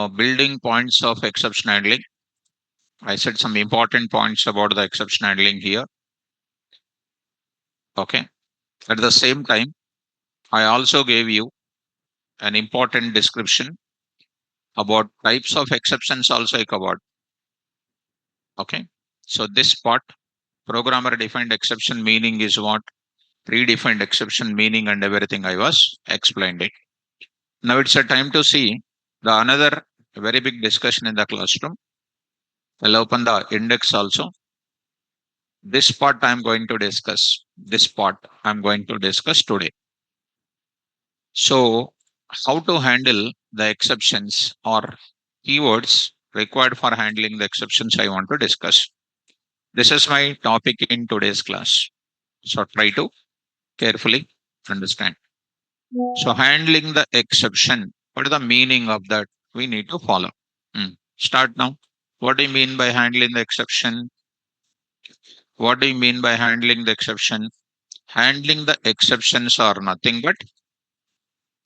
building points of exception handling. I said some important points about the exception handling here. Okay. At the same time, I also gave you an important description about types of exceptions also I covered. Okay. So this part, programmer defined exception meaning is what? Predefined exception meaning and everything I was explained it. Now it's a time to see the another very big discussion in the classroom. I'll open the index also. This part I'm going to discuss. This part I'm going to discuss today. So how to handle the exceptions or keywords required for handling the exceptions I want to discuss. This is my topic in today's class. So try to carefully understand. So handling the exception, what is the meaning of that? We need to follow. Start now. What do you mean by handling the exception? What do you mean by handling the exception? Handling the exceptions are nothing but,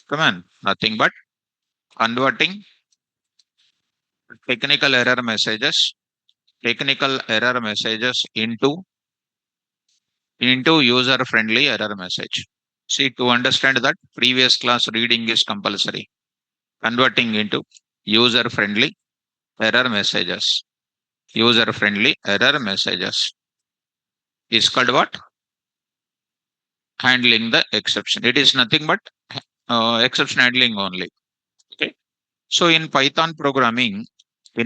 come on, nothing but converting technical error messages, technical error messages into user friendly error message. See, to understand that, previous class reading is compulsory. Converting into user friendly error messages. User friendly error messages is called what? Handling the exception. It is nothing but exception handling only. Okay. So in Python programming, for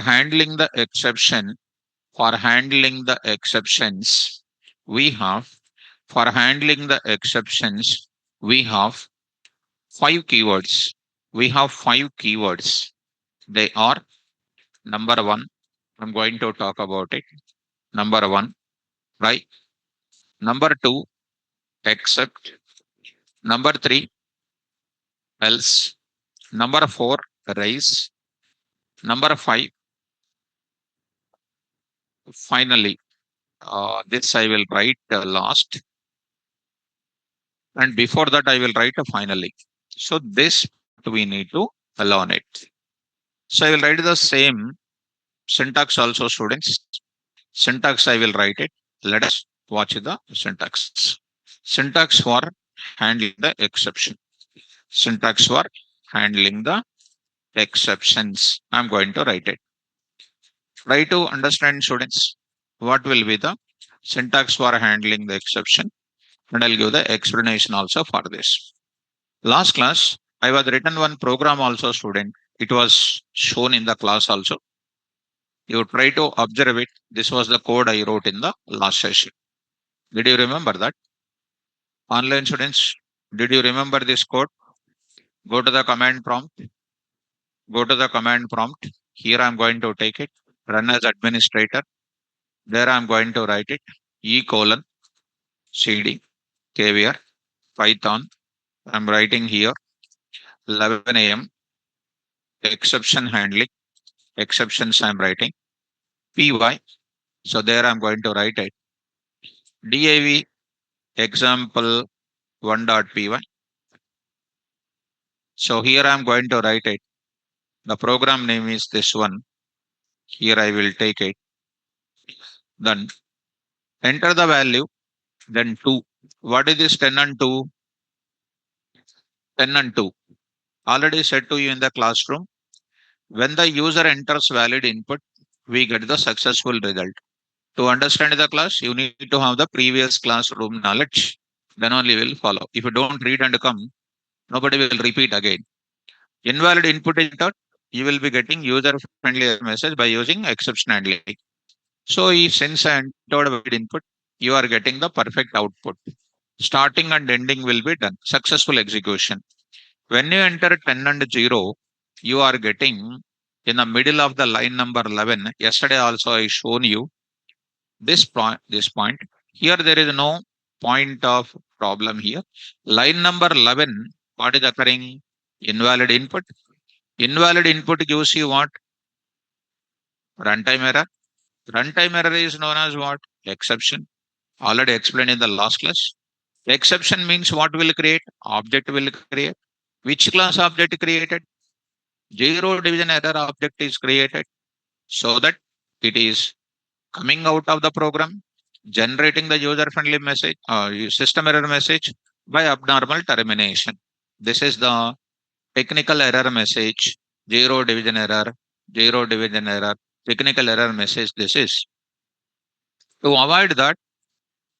handling the exception, for handling the exceptions, we have, for handling the exceptions, we have five keywords. We have five keywords. They are number one. I'm going to talk about it. Number one, right? Number two, except. Number three, else. Number four, raise. Number five, finally. This I will write last. And before that, I will write a finally. So this we need to learn it. So I will write the same syntax also, students. Syntax I will write it. Let us watch the syntax. Syntax for handling the exception. Syntax for handling the exceptions. I'm going to write it. Try to understand, students, what will be the syntax for handling the exception, and I'll give the explanation also for this. Last class, I was written one program also, student. It was shown in the class also. You try to observe it. This was the code I wrote in the last session. Did you remember that? Online students, did you remember this code? Go to the command prompt. Go to the command prompt. Here I'm going to take it. Run as administrator. There I'm going to write it. E colon cd kvr python. I'm writing here 11 a.m. exception handling. Exceptions I'm writing. Py. So there I'm going to write it. Div example 1.py. So here I'm going to write it. The program name is this one. Here I will take it. Then enter the value. Then 2. What is this 10 and 2? 10 and 2. Already said to you in the classroom. When the user enters valid input, we get the successful result. To understand the class, you need to have the previous classroom knowledge. Then only will follow. If you don't read and come, nobody will repeat again. Invalid input entered, you will be getting user-friendly message by using exception handling. So since I entered valid input, you are getting the perfect output. Starting and ending will be done. Successful execution. When you enter 10 and 0, you are getting in the middle of the line number 11. Yesterday also I shown you this point. Here there is no point of problem here. Line number 11, what is occurring? Invalid input. Invalid input gives you what? Runtime error. Runtime error is known as what? Exception. Already explained in the last class. Exception means what will create? Object will create. Which class object created? Zero division error object is created so that it is coming out of the program, generating the user friendly message, system error message by abnormal termination. This is the technical error message, zero division error, technical error message. This is to avoid that,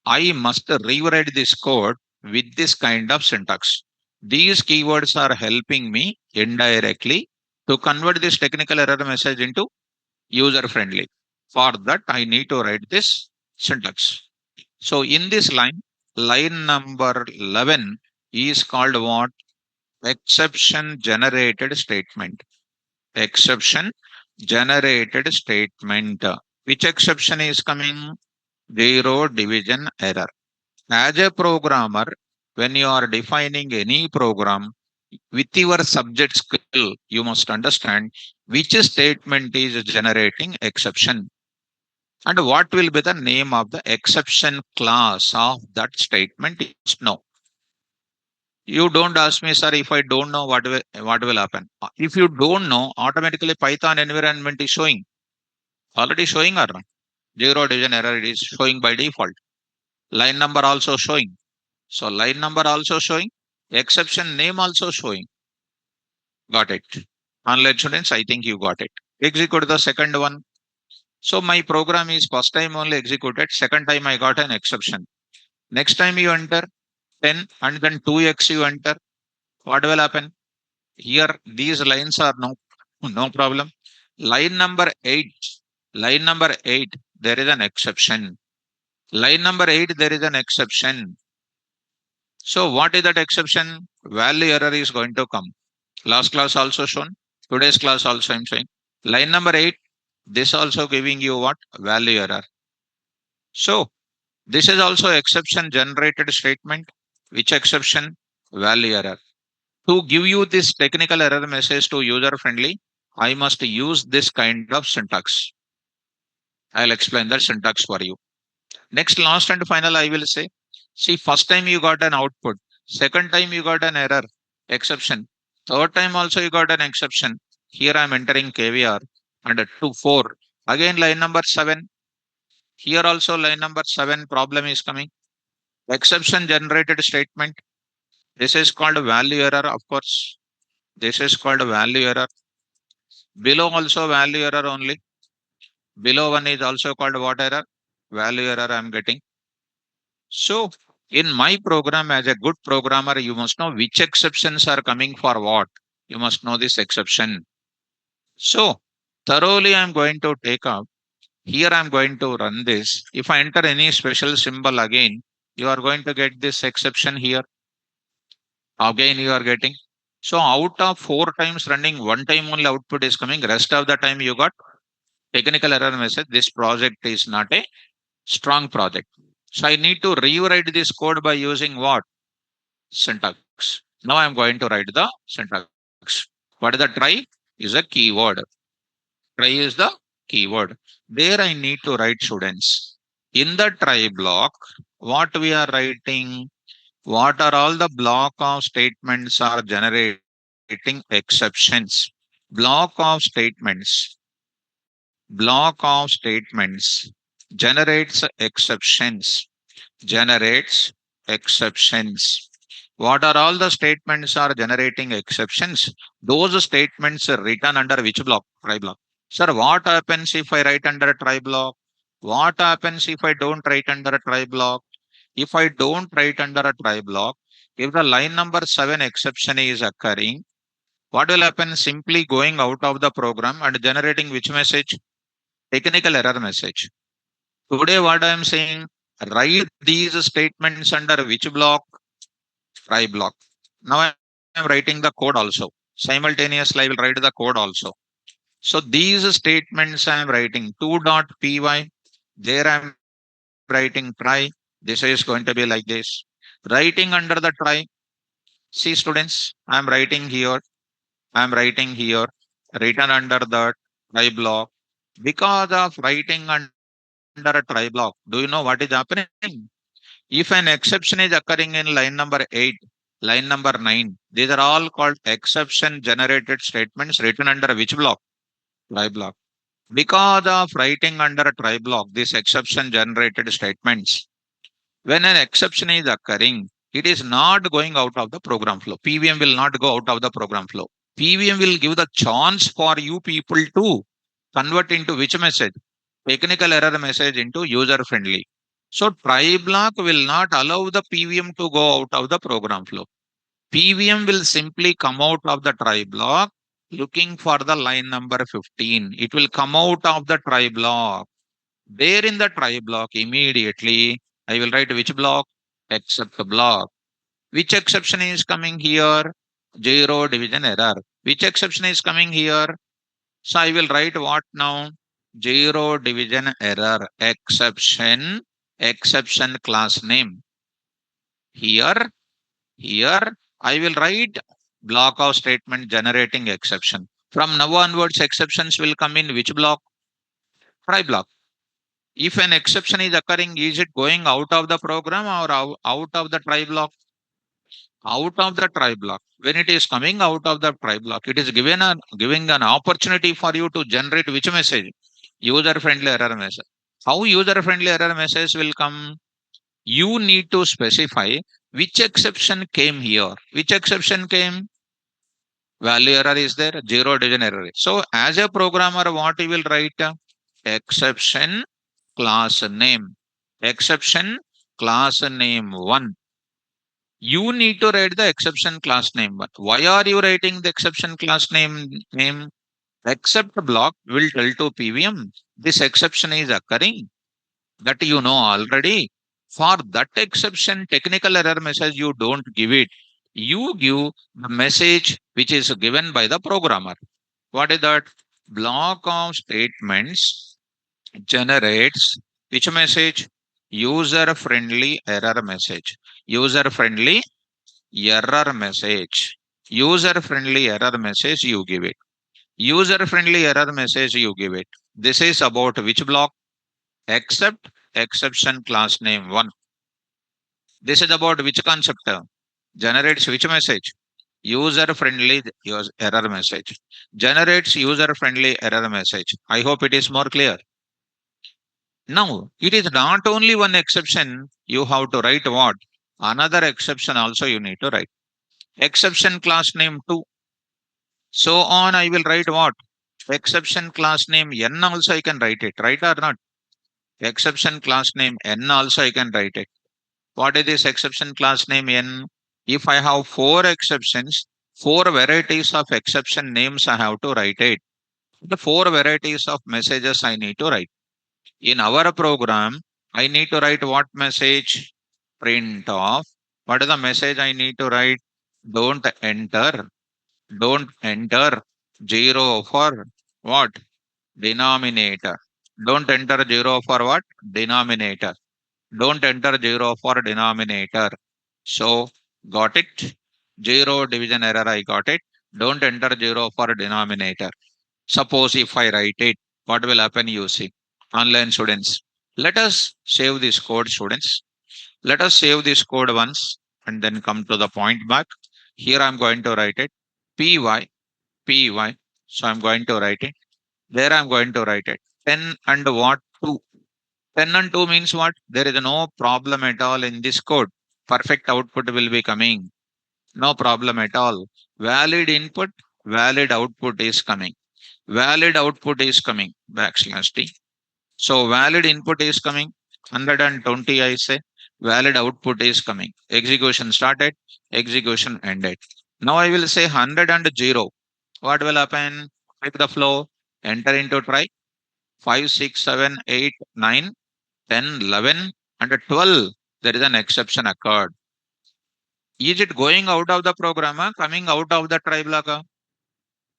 I must rewrite this code with this kind of syntax. These keywords are helping me indirectly to convert this technical error message into user friendly. For that, I need to write this syntax. So in this line, line number 11 is called what? Exception generated statement. Exception generated statement. Which exception is coming? Zero division error. As a programmer, when you are defining any program with your subject skill, you must understand which statement is generating exception and what will be the name of the exception class of that statement. You must know. You don't ask me, sir, if I don't know what will happen. If you don't know, automatically Python environment is showing. Already showing or not? Zero division error is showing by default. Line number also showing. So line number also showing. Exception name also showing. Got it. Online students, I think you got it. Execute the second one. So my program is first time only executed. Second time I got an exception. Next time you enter 10 and then 2x you enter. What will happen? Here these lines are no problem. Line number 8. Line number 8, there is an exception. Line number 8, there is an exception. So what is that exception? Value error is going to come. Last class also shown. Today's class also I'm saying. Line number 8, this also giving you what? Value error. So this is also exception generated statement. Which exception? Value error. To give you this technical error message to user friendly, I must use this kind of syntax. I'll explain that syntax for you. Next, last and final, I will say, see, first time you got an output, second time you got an error, exception, third time also you got an exception. Here I'm entering KVR and 2, 4. Again, line number 7. Here also line number 7 problem is coming. Exception generated statement. This is called value error, of course. This is called value error. Below also value error only. Below one is also called what error? Value error I'm getting. So in my program, as a good programmer, you must know which exceptions are coming for what. You must know this exception. So thoroughly I'm going to take up. Here I'm going to run this. If I enter any special symbol again, you are going to get this exception here. Again you are getting. So out of 4 times running, 1 time only output is coming. Rest of the time you got technical error message. This project is not a strong project. So I need to rewrite this code by using what? Syntax. Now I'm going to write the syntax. What is the try? Is a keyword. Try is the keyword. There I need to write students. In the try block, what we are writing? What are all the block of statements are generating exceptions? Block of statements. Block of statements generates exceptions. Generates exceptions. What are all the statements are generating exceptions? Those statements are written under which block? Try block. Sir, what happens if I write under a try block? What happens if I don't write under a try block? If I don't write under a try block, if the line number 7 exception is occurring, what will happen? Simply going out of the program and generating which message? Technical error message. Today, what I am saying, write these statements under which block? Try block. Now I am writing the code also. Simultaneously, I will write the code also. So these statements I am writing 2.py. There I am writing try. This is going to be like this. Writing under the try. See students, I am writing here. I am writing here. Written under the try block. Because of writing under a try block, do you know what is happening? If an exception is occurring in line number 8, line number 9. These are all called exception generated statements written under which block? Try block. Because of writing under a try block, these exception generated statements, when an exception is occurring, it is not going out of the program flow. PVM will not go out of the program flow. PVM will give the chance for you people to convert into which message? Technical error message into user friendly. So try block will not allow the PVM to go out of the program flow. PVM will simply come out of the try block looking for the line number 15. It will come out of the try block. There in the try block, immediately I will write which block? Except block. Which exception is coming here? Zero division error. Which exception is coming here? So I will write what now? Zero division error exception, exception class name. Here, I will write block of statement generating exception. From now onwards, exceptions will come in which block? Try block. If an exception is occurring, is it going out of the program or out of the try block? Out of the try block. When it is coming out of the try block, it is giving an opportunity for you to generate which message? User friendly error message. How user friendly error message will come? You need to specify which exception came here. Which exception came? Value error is there, zero division error. So as a programmer, what you will write? Exception class name. Exception class name 1. You need to write the exception class name. But why are you writing the exception class name? Except block will tell to PVM this exception is occurring. That you know already. For that exception, technical error message, you don't give it. You give the message which is given by the programmer. What is that? Block of statements generates which message? User friendly error message. User friendly error message. User friendly error message you give it. User friendly error message you give it. This is about which block? Except exception class name 1. This is about which concept? Generates which message? User friendly error message. Generates user friendly error message. I hope it is more clear. Now, it is not only one exception, you have to write what? Another exception also you need to write. Exception class name 2. So on, I will write what? Exception class name n also I can write it, right or not? Exception class name n also I can write it. What is this exception class name n? If I have 4 exceptions, 4 varieties of exception names I have to write it. The 4 varieties of messages I need to write. In our program, I need to write what message? Print off. What is the message I need to write? Don't enter. Don't enter 0 for what? Denominator. Don't enter 0 for what? Denominator. Don't enter 0 for denominator. So, got it? 0 division error, I got it. Don't enter 0 for denominator. Suppose if I write it, what will happen you see? Online students. Let us save this code, students. Let us save this code once and then come to the point back. Here I'm going to write it. Py. So I'm going to write it. There I'm going to write it. 10 and what? 2. 10 and 2 means what? There is no problem at all in this code. Perfect output will be coming. No problem at all. Valid input, valid output is coming. Valid output is coming. \t. So valid input is coming. 120 I say. Valid output is coming. Execution started. Execution ended. Now I will say 100 and 0. What will happen? Check the flow. Enter into try. 5, 6, 7, 8, 9, 10, 11, and 12. There is an exception occurred. Is it going out of the program? Coming out of the try block?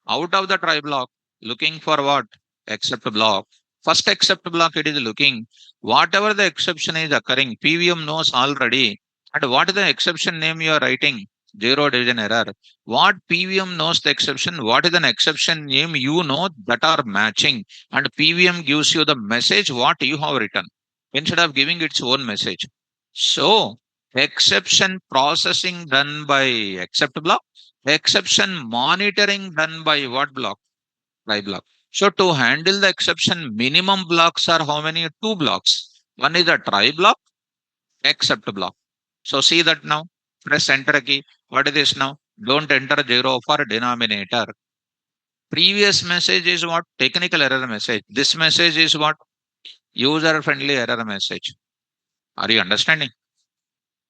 Out of the try block. Looking for what? Except block. First except block it is looking. Whatever the exception is occurring, PVM knows already. And what is the exception name you are writing? Zero division error. What PVM knows the exception? What is an exception name you know that are matching? And PVM gives you the message what you have written instead of giving its own message. So exception processing done by except block, exception monitoring done by what block? Try block. So to handle the exception, minimum blocks are how many? Two blocks. One is a try block, except block. So see that now. Press enter key. What is this now? Don't enter 0 for denominator. Previous message is what? Technical error message. This message is what? User friendly error message. Are you understanding?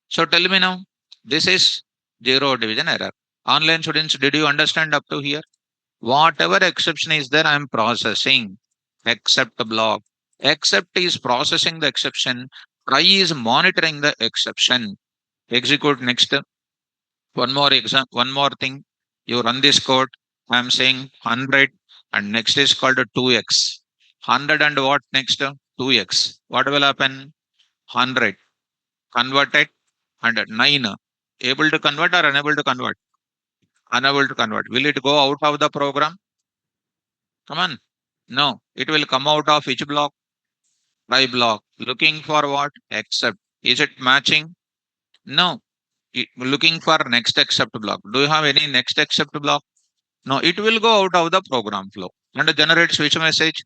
So tell me now. This is zero division error. Online students, did you understand up to here? Whatever exception is there, I am processing. Except block. Except is processing the exception. Try is monitoring the exception. Execute next. One more exam. One more thing. You run this code. I am saying 100 and next is called 2x. 100 and what next? 2x. What will happen? 100 converted and 9. Able to convert or unable to convert? Unable to convert. Will it go out of the program? Come on. No. It will come out of which block? Try block. Looking for what? Except. Is it matching? No. Looking for next except block. Do you have any next except block? No. It will go out of the program flow and generate which message?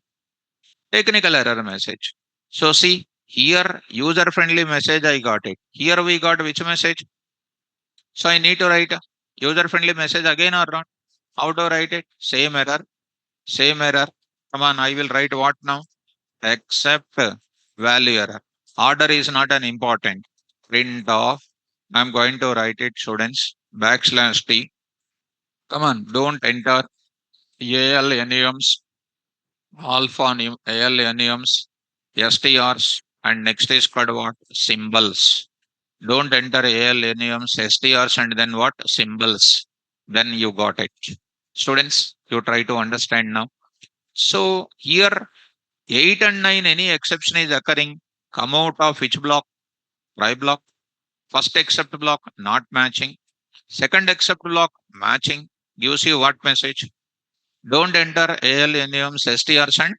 Technical error message. So see here user friendly message I got it. Here we got which message? So I need to write a user friendly message again or not? How to write it? Same error. Same error. Come on, I will write what now? Except value error. Order is not an important. Print off. I'm going to write it, students. Backslash T. Come on, don't enter AL enums, alpha AL enums, STRs, and next is called what? Symbols. Don't enter AL enums, STRs, and then what? Symbols. Then you got it. Students, you try to understand now. So here 8 and 9, any exception is occurring, come out of which block? Try block. First except block, not matching. Second except block, matching. Gives you what message? Don't enter AL, NAMs, STRs and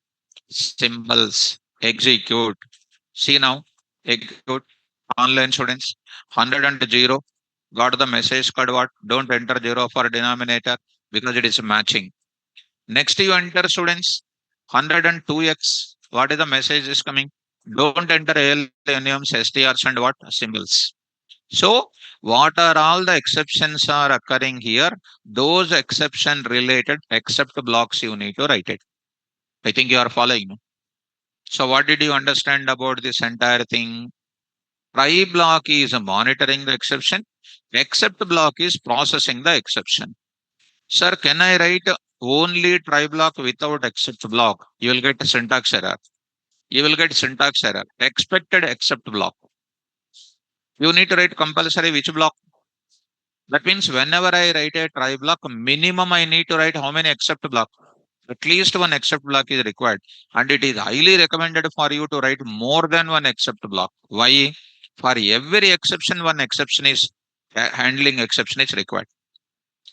symbols. Execute. See now. Execute. Online students. 100 and 0. Got the message called what? Don't enter 0 for denominator because it is matching. Next you enter students 102x. What is the message is coming? Don't enter AL, NAMs, STRs and what? Symbols. So what are all the exceptions are occurring here? Those exception related except blocks you need to write it. I think you are following me. So what did you understand about this entire thing? Try block is monitoring the exception. Except block is processing the exception. Sir, can I write only try block without except block? You will get a syntax error. You will get syntax error. Expected except block. You need to write compulsory which block? That means whenever I write a try block, minimum I need to write how many except block? At least one except block is required. And it is highly recommended for you to write more than one except block. Why? For every exception, one exception is handling exception is required.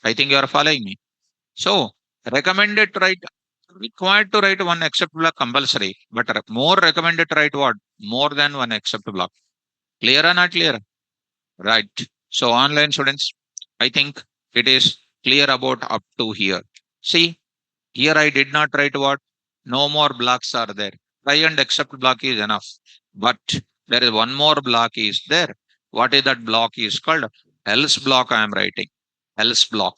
I think you are following me. So recommended to write required to write one except block compulsory, but more recommended to write what? More than one except block. Clear or not clear? Right. So online students, I think it is clear about up to here. See, here I did not write what? No more blocks are there. Try and except block is enough. But there is one more block is there. What is that block is called? Else block I am writing. Else block.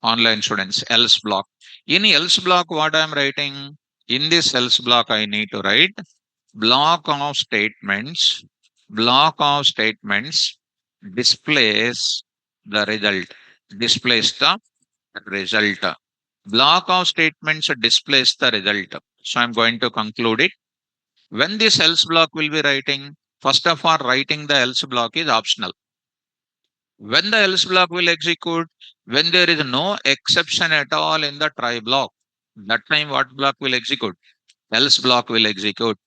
Online students, else block. In else block, what I am writing? In this else block, I need to write block of statements. Block of statements displays the result. Displays the result. Block of statements displays the result. So I'm going to conclude it. When this else block will be writing, first of all, writing the else block is optional. When the else block will execute, when there is no exception at all in the try block, that time what block will execute? Else block will execute.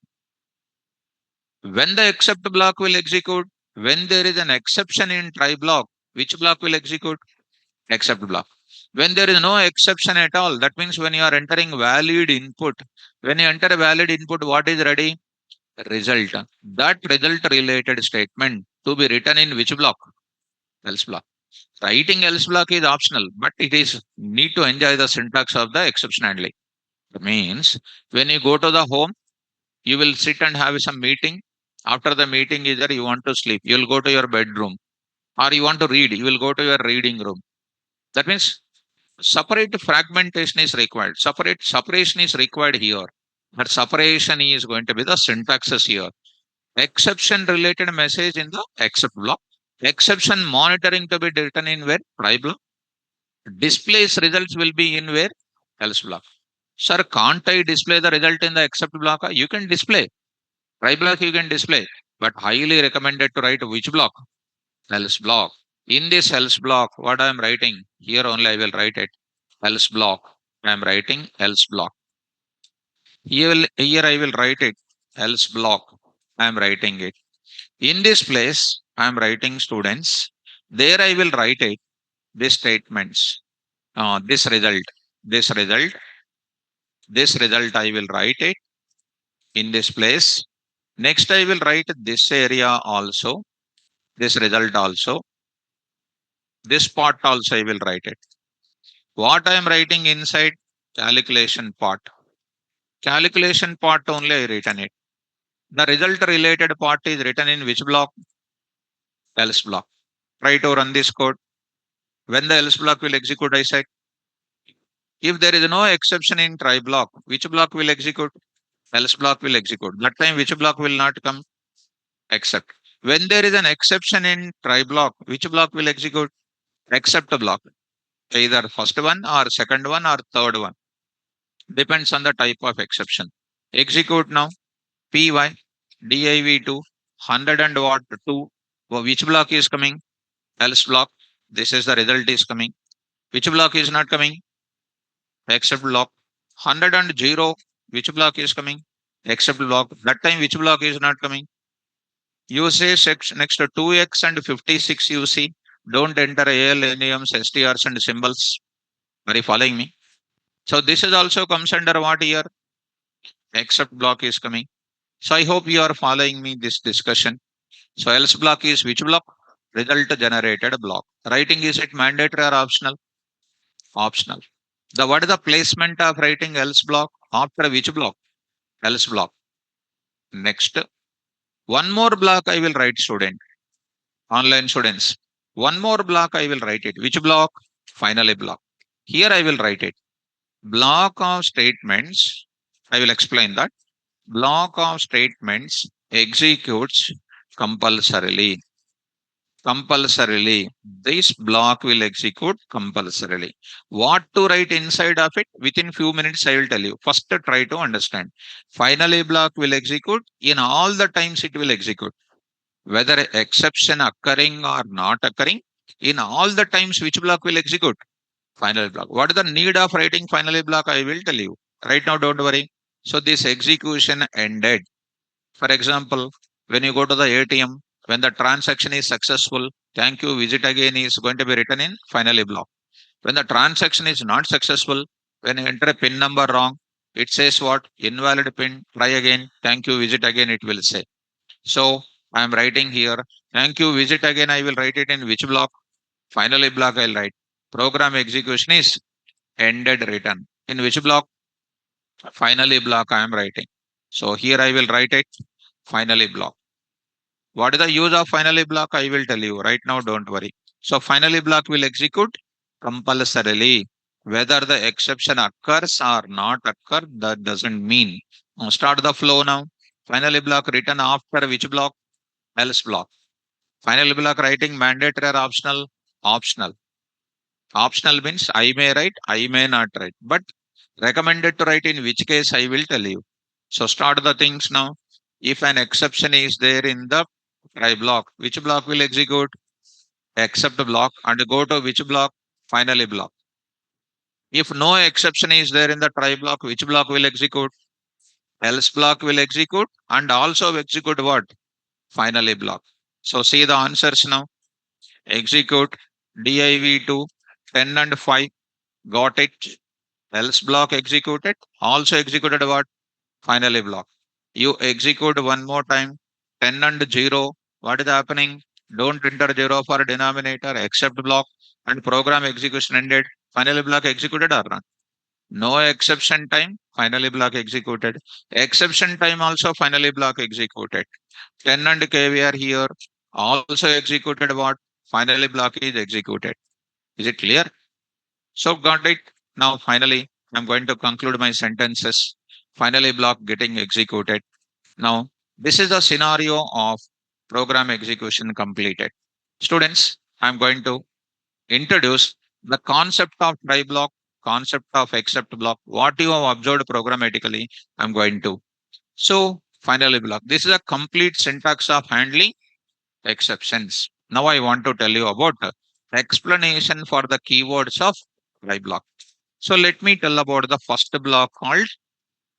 When the except block will execute, when there is an exception in try block, which block will execute? Except block. When there is no exception at all, that means when you are entering valid input, when you enter a valid input, what is ready? result. That result related statement to be written in which block? Else block. Writing else block is optional, but it is need to enjoy the syntax of the exception handling. Means when you go to the home, you will sit and have some meeting. After the meeting, either you want to sleep, you will go to your bedroom, or you want to read, you will go to your reading room. That means separate fragmentation is required. Separation is required here. But separation is going to be the syntaxes here. Exception related message in the except block. Exception monitoring to be written in where? Try block. Displays results will be in where? Else block. Sir, can't I display the result in the except block? You can display. Try block you can display. But highly recommended to write which block? Else block. In this else block, what I am writing? Here only I will write it. Else block. I am writing else block. Here I will write it. Else block. I am writing it. In this place, I am writing students. There I will write it. These statements. This result. This result. This result I will write it in this place. Next I will write this area also. This result also. This part also I will write it. What I am writing inside? Calculation part. Calculation part only I written it. The result related part is written in which block? Else block. Try to run this code. When the else block will execute, I said. If there is no exception in try block, which block will execute? Else block will execute. That time which block will not come? Except. When there is an exception in try block, which block will execute? Except block. Either first one or second one or third one. Depends on the type of exception. Execute now. Py div2 100 and what 2. Which block is coming? Else block. This is the result is coming. Which block is not coming? Except block. 100 and 0. Which block is coming? Except block. That time which block is not coming? You say next to 2x and 56 you see. Don't enter AL, NAMs, STRs and symbols. Are you following me? So this is also comes under what here? Except block is coming. So I hope you are following me this discussion. So else block is which block? Result generated block. Writing is it mandatory or optional? Optional. The what is the placement of writing else block? After which block? Else block. Next. One more block I will write student. Online students. One more block I will write it. Which block? Finally block. Here I will write it. Block of statements. I will explain that. Block of statements executes compulsorily. Compulsorily. This block will execute compulsorily. What to write inside of it? Within few minutes, I will tell you. First, try to understand. Finally, block will execute. In all the times, it will execute. Whether exception occurring or not occurring, in all the times, which block will execute? Finally block. What is the need of writing finally block? I will tell you. Right now, don't worry. So this execution ended. For example, when you go to the ATM, when the transaction is successful, thank you, visit again is going to be written in finally block. When the transaction is not successful, when you enter a PIN number wrong, it says what? Invalid PIN, try again, thank you, visit again, it will say. So I am writing here, thank you, visit again, I will write it in which block? Finally block I'll write. Program execution is ended written. In which block? Finally block I am writing. So here I will write it, finally block. What is the use of finally block? I will tell you right now, don't worry. So finally block will execute compulsorily. Whether the exception occurs or not occur, that doesn't mean. Now start the flow now. Finally block written after which block? Else block. Finally block writing mandatory or optional? Optional. Optional means I may write, I may not write. But recommended to write in which case I will tell you. So start the things now. If an exception is there in the try block, which block will execute? Except block and go to which block? Finally block. If no exception is there in the try block, which block will execute? Else block will execute and also execute what? Finally block. So see the answers now. Execute div2 10 and 5. Got it. Else block executed. Also executed what? Finally block. You execute one more time, 10 and 0. What is happening? Don't enter 0 for denominator, except block, and program execution ended. Finally, block executed or not? No exception time, finally block executed. Exception time also finally block executed. 10 and k we are here. Also executed what? Finally block is executed. Is it clear? So got it. Now finally, I'm going to conclude my sentences. Finally block getting executed. Now, this is the scenario of program execution completed. Students, I'm going to introduce the concept of try block, concept of except block, what you have observed programmatically. I'm going to. So, finally block. This is a complete syntax of handling exceptions. Now, I want to tell you about the explanation for the keywords of try block. So, let me tell about the first block called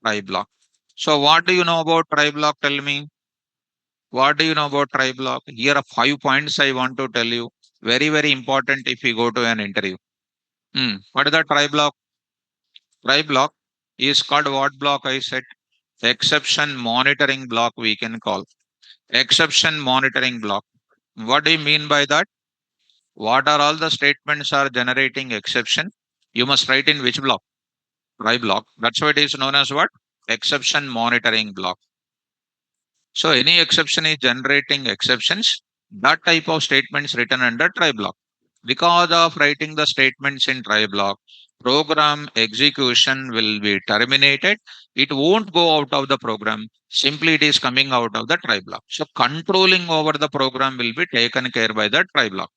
try block. So, what do you know about try block? Tell me. What do you know about try block? Here are 5 points I want to tell you. Very, very important if you go to an interview. What is the try block? Try block is called what block? I said exception monitoring block we can call. Exception monitoring block. What do you mean by that? What are all the statements are generating exception? You must write in which block? Try block. That's why it is known as what? Exception monitoring block. So any exception is generating exceptions. That type of statements written under try block. Because of writing the statements in try block, program execution will be terminated. It won't go out of the program. Simply it is coming out of the try block. So controlling over the program will be taken care by the try block.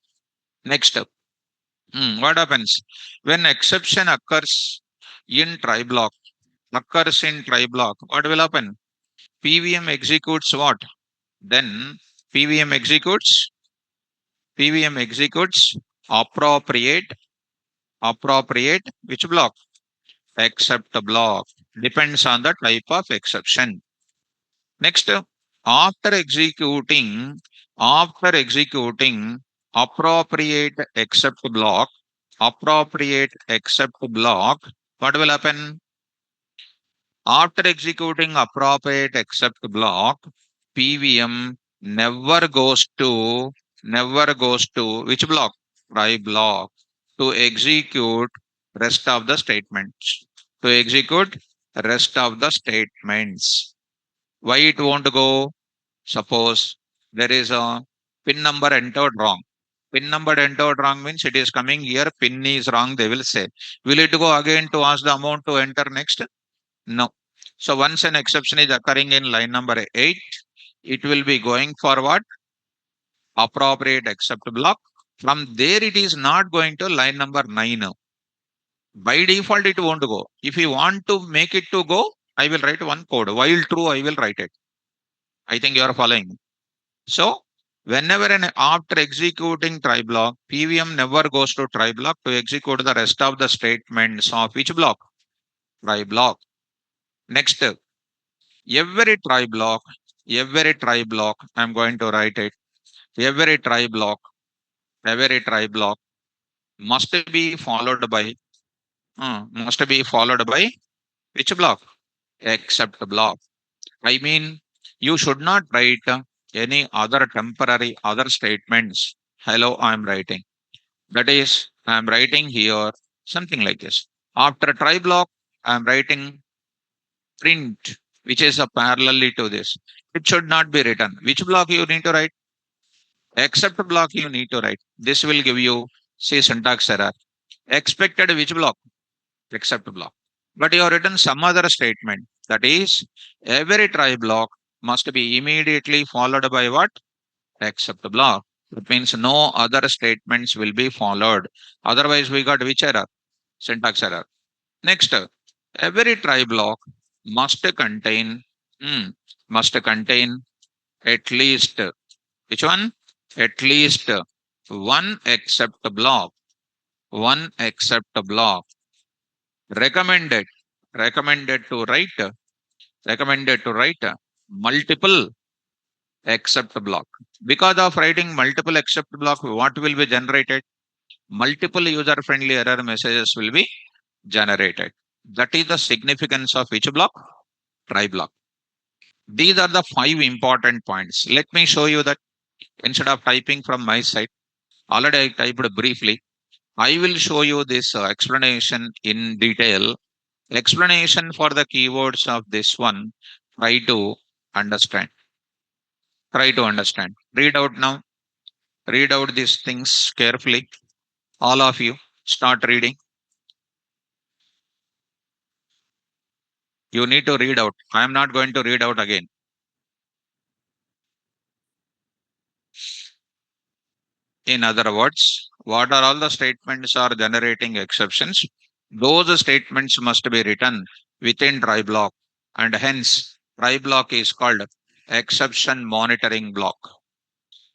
Next up, what happens when exception occurs in try block? Occurs in try block. What will happen? PVM executes what? Then PVM executes PVM executes appropriate which block? Except block. Depends on the type of exception. Next, after executing appropriate appropriate except block, what will happen? After executing appropriate except block, PVM never goes to which block? Try block to execute rest of the statements. To execute rest of the statements. Why it won't go? Suppose there is a pin number entered wrong. Pin number entered wrong means it is coming here. Pin is wrong. They will say. Will it go again to ask the amount to enter next? No. So once an exception is occurring in line number 8, it will be going forward, appropriate except block. From there, it is not going to line number 9. By default, it won't go. If you want to make it to go, I will write one code. While true, I will write it. I think you are following. So whenever after executing try block, PVM never goes to try block to execute the rest of the statements of which block? Try block. Next, every try block, I'm going to write it. Every try block, every try block must be followed by, which block? Except block. I mean, you should not write any other temporary other statements. Hello, I'm writing. That is, I'm writing here something like this. After try block, I'm writing print, which is a parallelly to this. It should not be written. Which block you need to write? Except block you need to write. This will give you, say, syntax error. Expected which block? Except block. But you have written some other statement. That is, every try block must be immediately followed by what? Except block. That means no other statements will be followed. Otherwise, we got which error? Syntax error. Next, every try block must contain, hmm, must contain at least, which one? At least one except block. One except block. Recommended. Recommended to write. Recommended to write multiple except block. Because of writing multiple except block, what will be generated? Multiple user-friendly error messages will be generated. That is the significance of which block? Try block. These are the five important points. Let me show you that instead of typing from my side. Already I typed briefly. I will show you this explanation in detail. Explanation for the keywords of this one. Try to understand. Try to understand. Read out now. Read out these things carefully. All of you start reading. You need to read out. I am not going to read out again. In other words, what are all the statements are generating exceptions? Those statements must be written within try block, and hence try block is called exception monitoring block.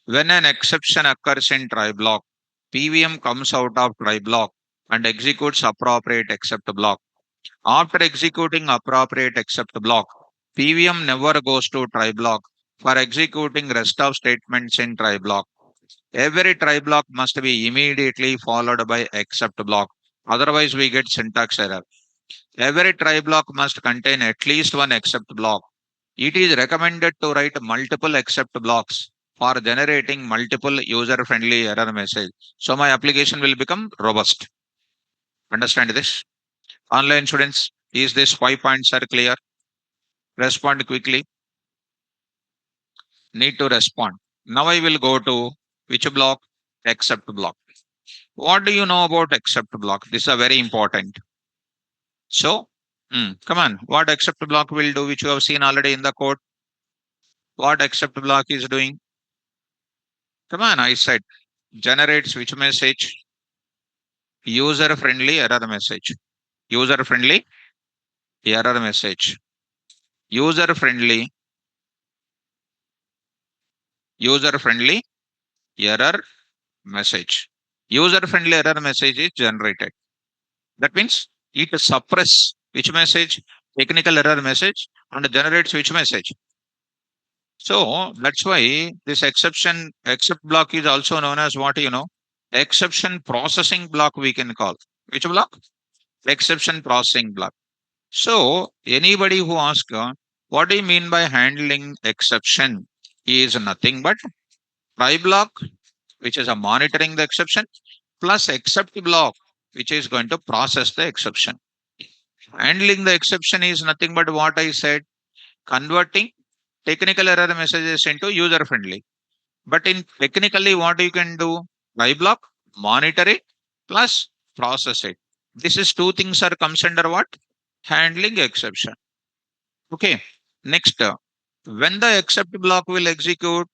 When an exception occurs in try block, PVM comes out of try block and executes appropriate except block. After executing appropriate except block, PVM never goes to try block for executing rest of statements in try block. Every try block must be immediately followed by except block. Otherwise, we get syntax error. Every try block must contain at least one except block. It is recommended to write multiple except blocks for generating multiple user-friendly error message. So my application will become robust. Understand this? Online students, is this 5 points are clear? Respond quickly. Need to respond. Now I will go to which block? Except block. What do you know about except block? This is very important. So, come on. What except block will do, which you have seen already in the code? What except block is doing? Come on, I said generates which message? User friendly error message. User friendly error message. User friendly, user friendly error message. User friendly error message is generated. That means it suppress which message? Technical error message and generates which message? So that's why this exception except block is also known as what you know exception processing block we can call. Which block? Exception processing block. So anybody who asks what do you mean by handling exception is nothing but try block, which is a monitoring the exception, plus except block, which is going to process the exception. Handling the exception is nothing but what I said, converting technical error messages into user friendly. But in technically, what you can do? Try block, monitor it, plus process it. This is two things are comes under what? Handling exception. Okay. Next, when the accept block will execute,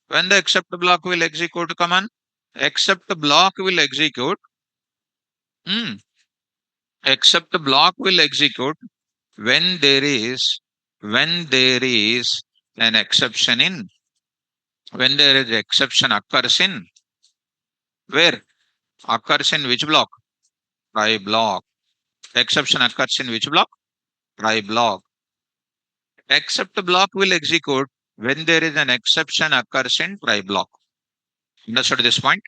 when the accept block will execute, come on. Accept block will execute. Hmm. Accept block will execute when there is an exception in when there is exception occurs in where occurs in which block? Try block. Exception occurs in which block? Try block. Except block will execute when there is an exception occurs in try block. Understood this point?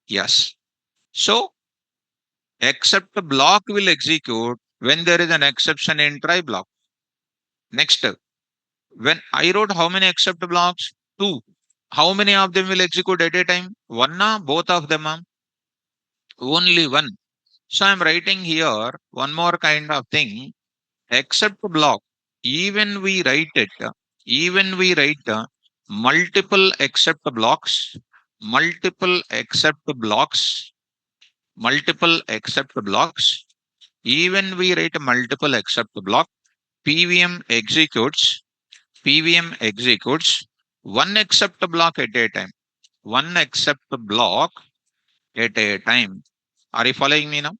Yes. So except block will execute when there is an exception in try block. Next, when I wrote how many except blocks? Two. How many of them will execute at a time? One, both of them, only one. So I'm writing here one more kind of thing. Except block. Even we write it, even we write multiple except blocks, multiple except blocks, multiple except blocks. Even we write multiple except block. PVM executes, PVM executes one except block at a time. One except block at a time. Are you following me now?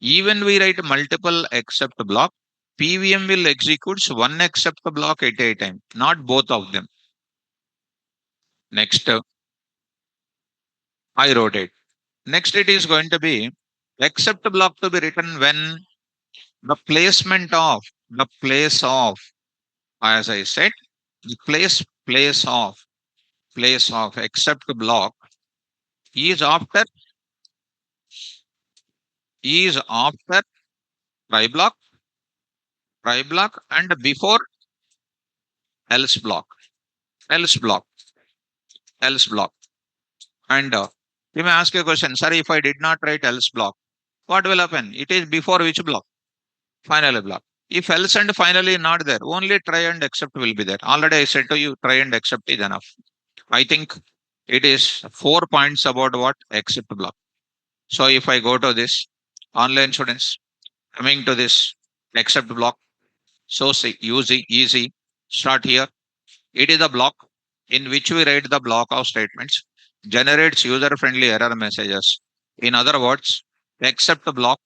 Even we write multiple except block, PVM will execute one except block at a time, not both of them. Next, I wrote it. Next, it is going to be except block to be written when the placement of the place of, as I said, the place of except block is after try block, and before else block, else block, else block. And you may ask a question, sir, if I did not write else block, what will happen? It is before which block? Finally block. If else and finally not there, only try and accept will be there. Already I said to you, try and accept is enough. I think it is 4 points about what? Accept block. So if I go to this online students, coming to this accept block, so easy. Start here. It is a block in which we write the block of statements, generates user-friendly error messages. In other words, accept block,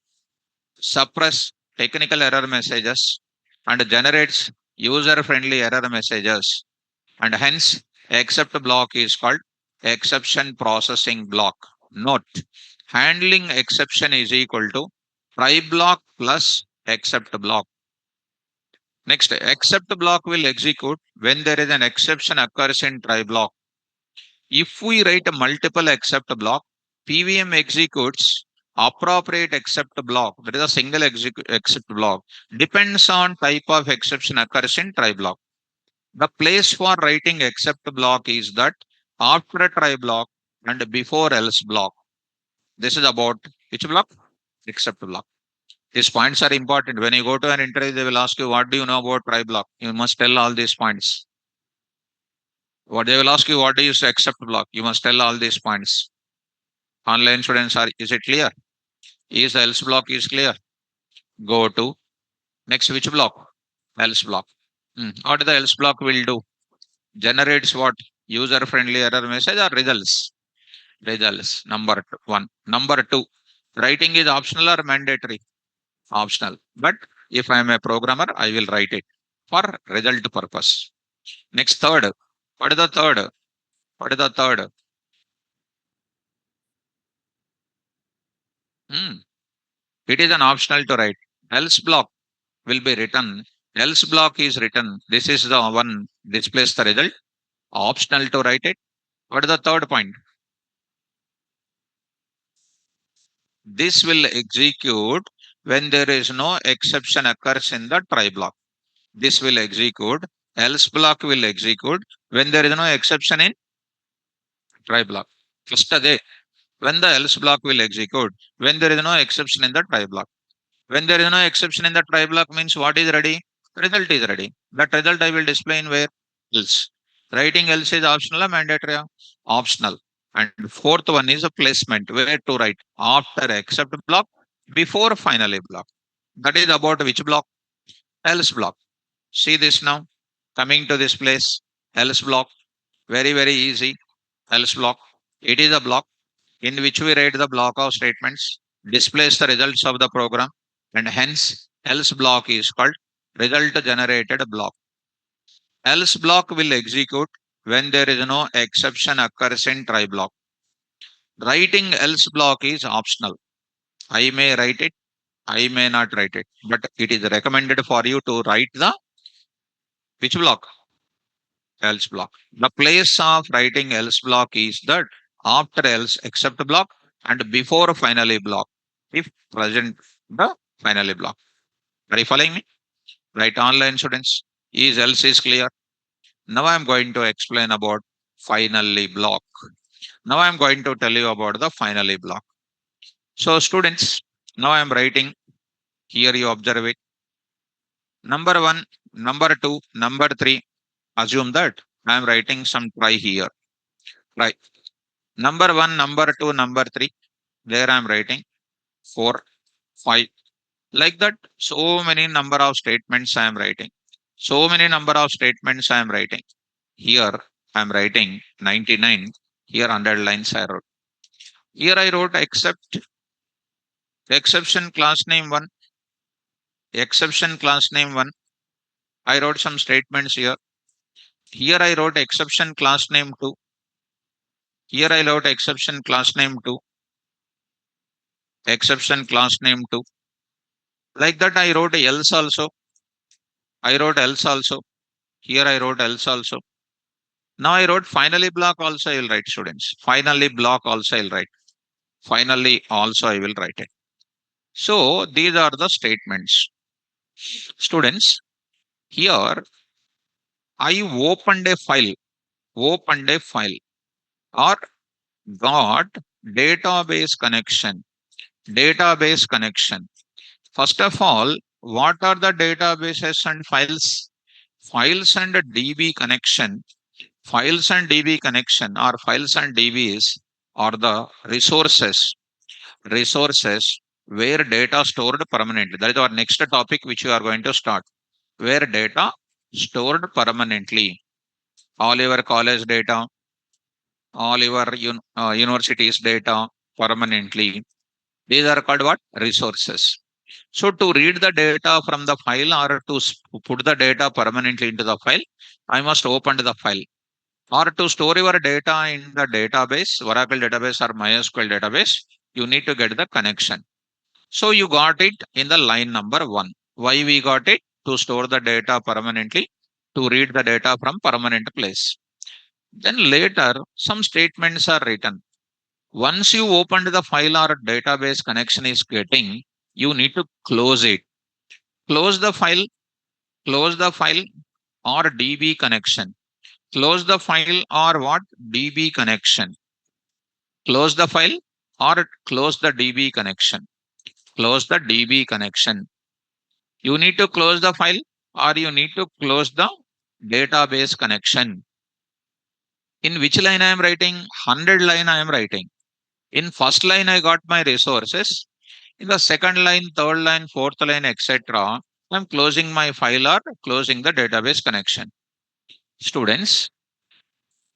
suppress technical error messages, and generates user-friendly error messages. And hence, accept block is called exception processing block. Note, handling exception is equal to try block plus accept block. Next, accept block will execute when there is an exception occurs in try block. If we write a multiple except block, PVM executes appropriate except block. That is a single except block. Depends on type of exception occurs in try block. The place for writing except block is that after try block and before else block. This is about which block? Except block. These points are important. When you go to an interview, they will ask you, what do you know about try block? You must tell all these points. What they will ask you, what do you say accept block? You must tell all these points. Online students are, is it clear? Is the else block is clear? Go to next which block? Else block. What the else block will do? Generates what? User friendly error message or results? Results. One. Number two. Writing is optional or mandatory? Optional. But if I am a programmer, I will write it for result purpose. Next, third. What is the third? What is the third? Hmm. It is an optional to write. Else block will be written. Else block is written. This is the one displays the result. Optional to write it. What is the third point? This will execute when there is no exception occurs in the try block. This will execute. Else block will execute when there is no exception in try block. First day, when the else block will execute when there is no exception in the try block. When there is no exception in the try block means what is ready? Result is ready. That result I will display in where? Else. Writing else is optional or mandatory? Optional. And fourth one is a placement. Where to write? After except block, before finally block. That is about which block? Else block. See this now. Coming to this place. Else block. Very, very easy. Else block. It is a block in which we write the block of statements, displays the results of the program, and hence else block is called result generated block. Else block will execute when there is no exception occurs in try block. Writing else block is optional. I may write it, I may not write it, but it is recommended for you to write the which block? Else block. The place of writing else block is that after else except block and before finally block. If present the finally block. Are you following me? Right, online students. Is else is clear. Now I'm going to explain about finally block. Now I'm going to tell you about the finally block. So students, now I'm writing here you observe it. Number one, number two, number three. Assume that I'm writing some try here. Right. Number one, number two, number three. There I'm writing 4, 5. Like that, so many number of statements I am writing. So many number of statements I am writing. Here I am writing 99. Here 100 lines I wrote. Here I wrote except exception class name 1. Exception class name 1. I wrote some statements here. Here I wrote exception class name 2. Here I wrote exception class name 2. Exception class name 2. Like that I wrote else also. I wrote else also. Here I wrote else also. Now I wrote finally block also I will write students. Finally block also I will write. Finally also I will write it. So these are the statements. Students, here I opened a file, opened a file, or got database connection, database connection. First of all, what are the databases and files? Files and DB connection. Files and DB connection or files and DBs are the resources where data stored permanently. That is our next topic which we are going to start. Where data stored permanently. All your college data, all your university's data permanently. These are called what? Resources. So to read the data from the file or to put the data permanently into the file, I must open the file. Or to store your data in the database, Oracle database or MySQL database, you need to get the connection. So you got it in the line number 1. Why we got it? To store the data permanently, to read the data from permanent place. Then later, some statements are written. Once you opened the file or database connection is getting, you need to close it. Close the file, close the file or DB connection. Close the file or what? DB connection. Close the file or close the DB connection. Close the DB connection. You need to close the file or you need to close the database connection. In which line I am writing? 100 line I am writing. In first line I got my resources. In the second line, third line, fourth line, etc. I'm closing my file or closing the database connection. Students,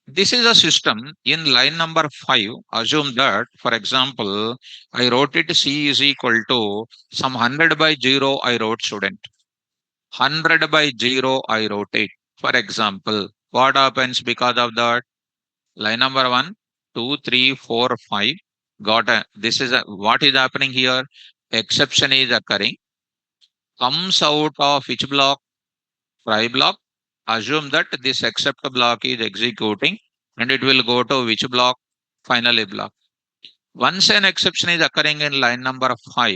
this is a system in line number 5. Assume that, for example, I wrote it C is equal to some 100 by 0 I wrote student. 100 by 0 I wrote it. For example, what happens because of that? Line number 1, 2, 3, 4, 5. Got a, this is a, what is happening here? Exception is occurring. Comes out of which block? Try block. Assume that this except block is executing and it will go to which block? Finally block. Once an exception is occurring in line number 5,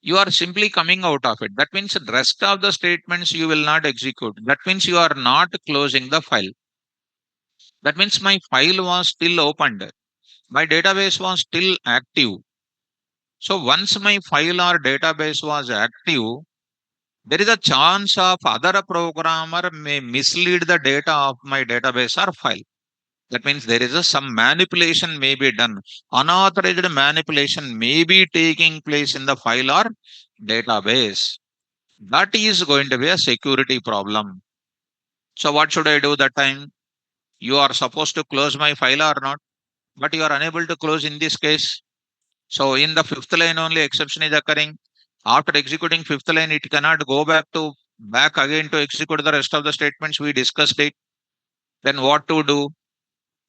you are simply coming out of it. That means the rest of the statements you will not execute. That means you are not closing the file. That means my file was still opened. My database was still active. So once my file or database was active, there is a chance of other programmer may mislead the data of my database or file. That means there is some manipulation may be done. Unauthorized manipulation may be taking place in the file or database. That is going to be a security problem. So what should I do that time? You are supposed to close my file or not, but you are unable to close in this case. So in the fifth line only exception is occurring. After executing fifth line, it cannot go back again to execute the rest of the statements we discussed it. Then what to do?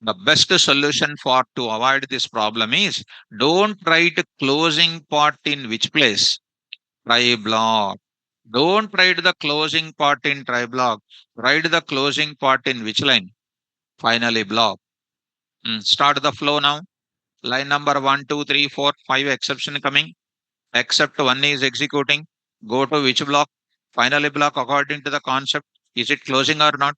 The best solution for to avoid this problem is don't write closing part in which place? Try block. Don't write the closing part in try block. Write the closing part in which line? Finally block. Start the flow now. Line number 1, 2, 3, 4, 5 exception coming. Except one is executing. Go to which block? Finally block according to the concept. Is it closing or not?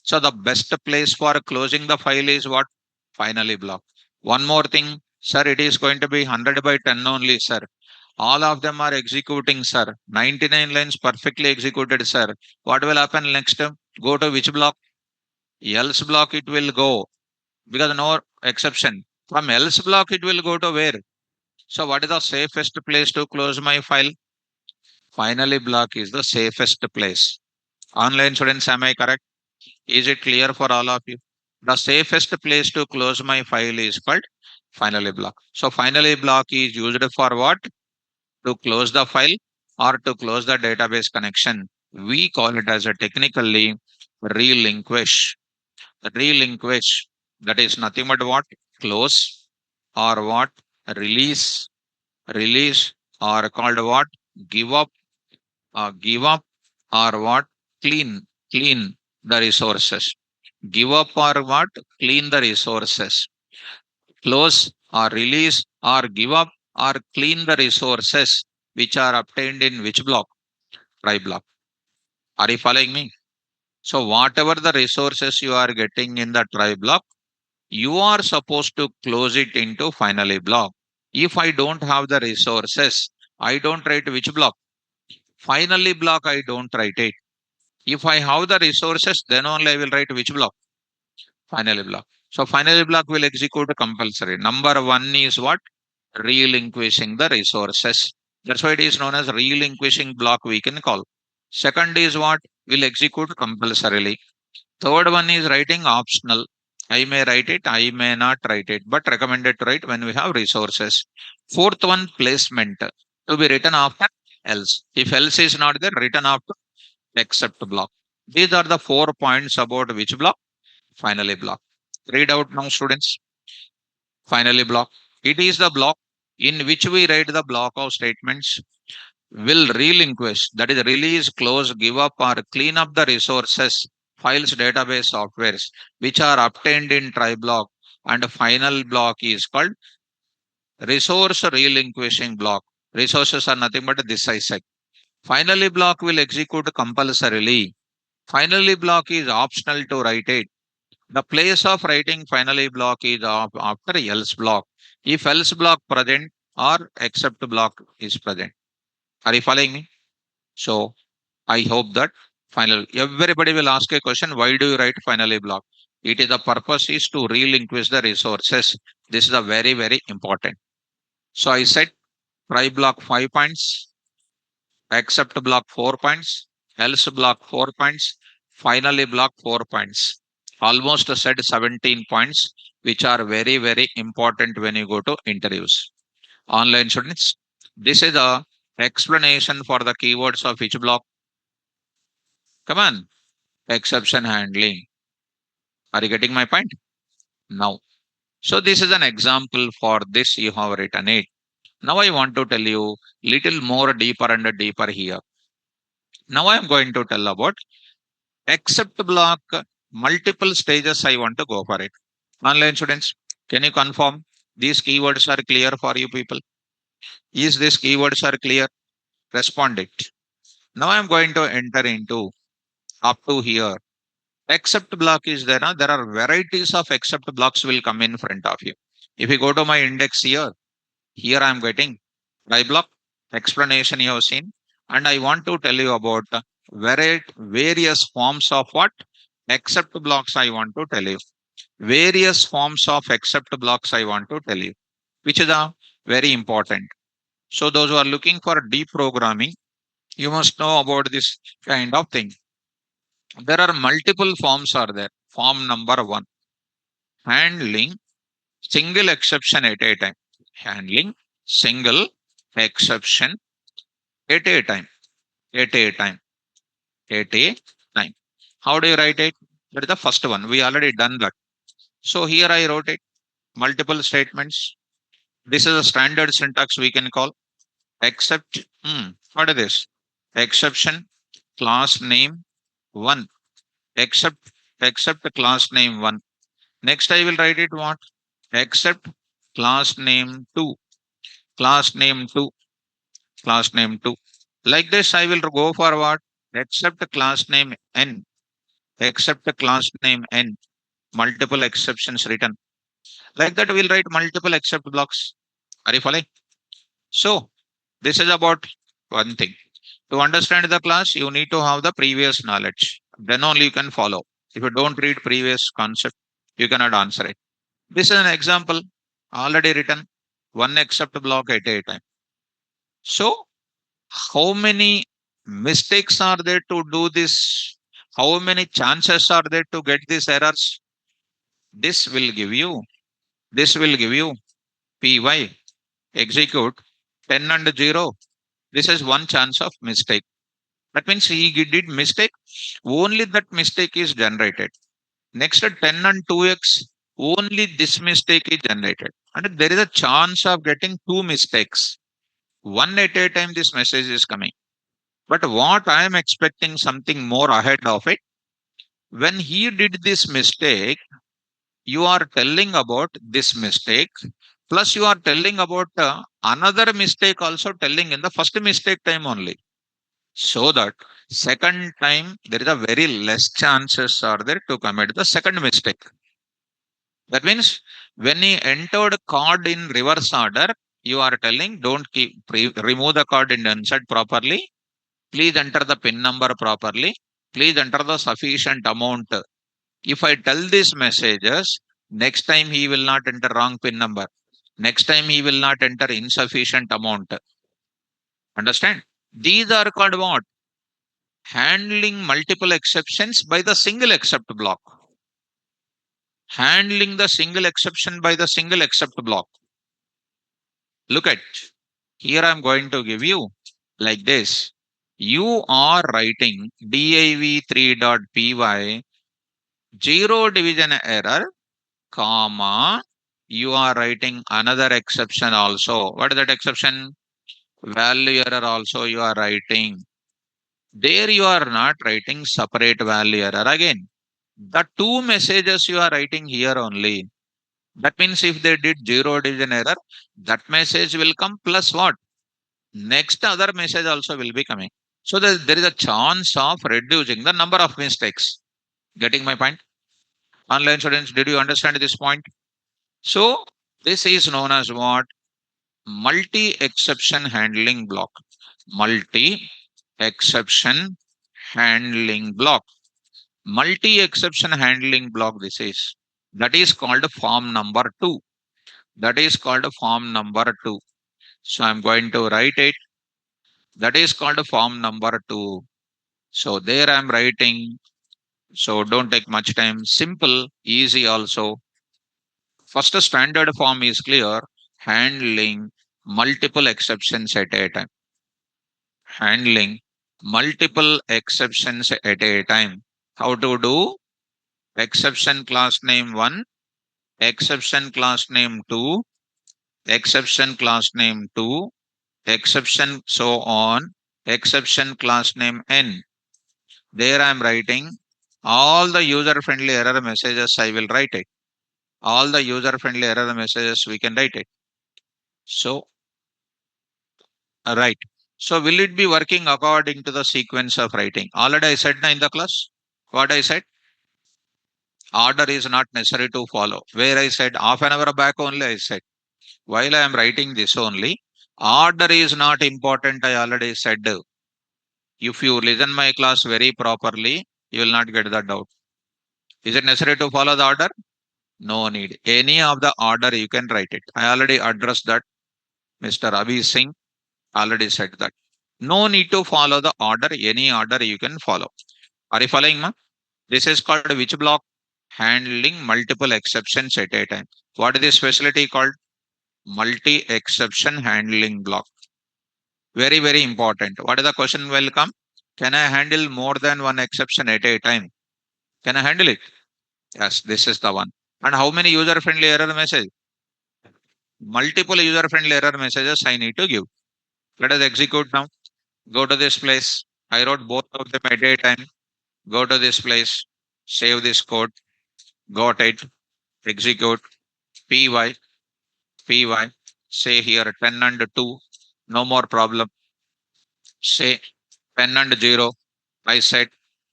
So the best place for closing the file is what? Finally block. One more thing, sir, it is going to be 100 by 10 only, sir. All of them are executing, sir. 99 lines perfectly executed, sir. What will happen next? Go to which block? Else block it will go because no exception. From else block it will go to where? So what is the safest place to close my file? Finally block is the safest place. Online students, am I correct? Is it clear for all of you? The safest place to close my file is called finally block. So finally block is used for what? To close the file or to close the database connection. We call it as a technically relinquish. Relinquish. That is nothing but what? Close or what? Release. Release or called what? Give up. Give up or what? Clean the resources. Give up or what? Clean the resources. Close or release or give up or clean the resources which are obtained in which block? Try block. Are you following me? So whatever the resources you are getting in the try block, you are supposed to close it into finally block. If I don't have the resources, I don't write which block. Finally block, I don't write it. If I have the resources, then only I will write which block. Finally block. So finally block will execute compulsory. Number one is what? Relinquishing the resources. That's why it is known as relinquishing block we can call. Second is what? Will execute compulsorily. Third one is writing optional. I may write it, I may not write it, but recommended to write when we have resources. Fourth one, placement to be written after else. If else is not there, written after except block. These are the 4 points about which block? Finally block. Read out now, students. Finally block. It is the block in which we write the block of statements will relinquish, that is release, close, give up or clean up the resources, files, database, softwares which are obtained in try block, and final block is called resource relinquishing block. Resources are nothing but this I said. Finally block will execute compulsorily. Finally block is optional to write it. The place of writing finally block is after else block. If else block present or except block is present. Are you following me? So I hope that final everybody will ask a question. Why do you write finally block? It is the purpose is to relinquish the resources. This is a very, very important. So I said try block 5 points, accept block 4 points, else block 4 points, finally block 4 points. Almost said 17 points, which are very, very important when you go to interviews. Online students, this is a explanation for the keywords of each block. Come on, exception handling. Are you getting my point? Now, so this is an example for this you have written it. Now I want to tell you little more deeper and deeper here. Now I am going to tell about except block multiple stages. I want to go for it. Online students, can you confirm these keywords are clear for you people? Is these keywords are clear? Respond it. Now I am going to enter into up to here. Except block is there. There are varieties of except blocks will come in front of you. If you go to my index here, here I am getting try block explanation you have seen, and I want to tell you about various forms of what except blocks. I want to tell you various forms of except blocks. I want to tell you, which is a very important. So those who are looking for deep programming, you must know about this kind of thing. There are multiple forms are there. Form number one, handling single exception at a time. Handling single exception at a time. At a time. At a time. How do you write it? That is the first one. We already done that. So here I wrote it. Multiple statements. This is a standard syntax we can call. Except, what is this? Exception, class name, one. Except, except class name one. Next I will write it what? Except class name two. Class name two. Class name two. Like this, I will go for what? Except class name n. Except class name n. Multiple exceptions written. Like that, we'll write multiple except blocks. Are you following? So, this is about one thing. To understand the class, you need to have the previous knowledge. Then only you can follow. If you don't read previous concept, you cannot answer it. This is an example already written. One except block at a time. So, how many mistakes are there to do this? How many chances are there to get these errors? This will give you, this will give you PY, execute 10 and 0. This is one chance of mistake. That means he did mistake. Only that mistake is generated. Next 10 and 2x, only this mistake is generated. And there is a chance of getting two mistakes. One at a time, this message is coming. But what I am expecting something more ahead of it. When he did this mistake, you are telling about this mistake, plus you are telling about another mistake also telling in the first mistake time only. So that second time there is a very less chances are there to commit the second mistake. That means when he entered card in reverse order, you are telling don't remove the card in insert properly. Please enter the PIN number properly. Please enter the sufficient amount. If I tell these messages, next time he will not enter wrong PIN number. Next time he will not enter insufficient amount. Understand? These are called what? Handling multiple exceptions by the single except block. Handling the single exception by the single except block. Look at here. I'm going to give you like this. You are writing div3.py zero division error, comma. You are writing another exception also. What is that exception? Value error also you are writing. There you are not writing separate value error again. The two messages you are writing here only. That means if they did zero division error, that message will come plus what? Next other message also will be coming. So there is a chance of reducing the number of mistakes. Getting my point? Online students, did you understand this point? So this is known as what? Multi-exception handling block. Multi-exception handling block. Multi-exception handling block this is. That is called form number 2. That is called form number 2. So I'm going to write it. That is called form number 2. So there I'm writing. So don't take much time. Simple, easy also. First standard form is clear. Handling multiple exceptions at a time. Handling multiple exceptions at a time. How to do? Exception class name 1, exception class name 2, exception class name 2, exception so on, exception class name n. There I am writing all the user friendly error messages. I will write it. All the user friendly error messages we can write it. So, right. So, will it be working according to the sequence of writing? Already I said in the class. What I said? Order is not necessary to follow. Where I said half an hour back only, I said. While I am writing this only, order is not important. I already said. If you listen my class very properly, you will not get the doubt. Is it necessary to follow the order? No need. Any of the order you can write it. I already addressed that. Mr. Avi Singh already said that. No need to follow the order. Any order you can follow. Are you following, ma? This is called which block? Handling multiple exceptions at a time. What is this facility called? Multi-exception handling block. Very, very important. What is the question will come? Can I handle more than one exception at a time? Can I handle it? Yes, this is the one. And how many user-friendly error message? Multiple user-friendly error messages I need to give. Let us execute now. Go to this place. I wrote both of them at a time. Go to this place. Save this code. Got it. Execute. Py. Py. Say here 10 and 2. No more problem. Say 10 and 0. I said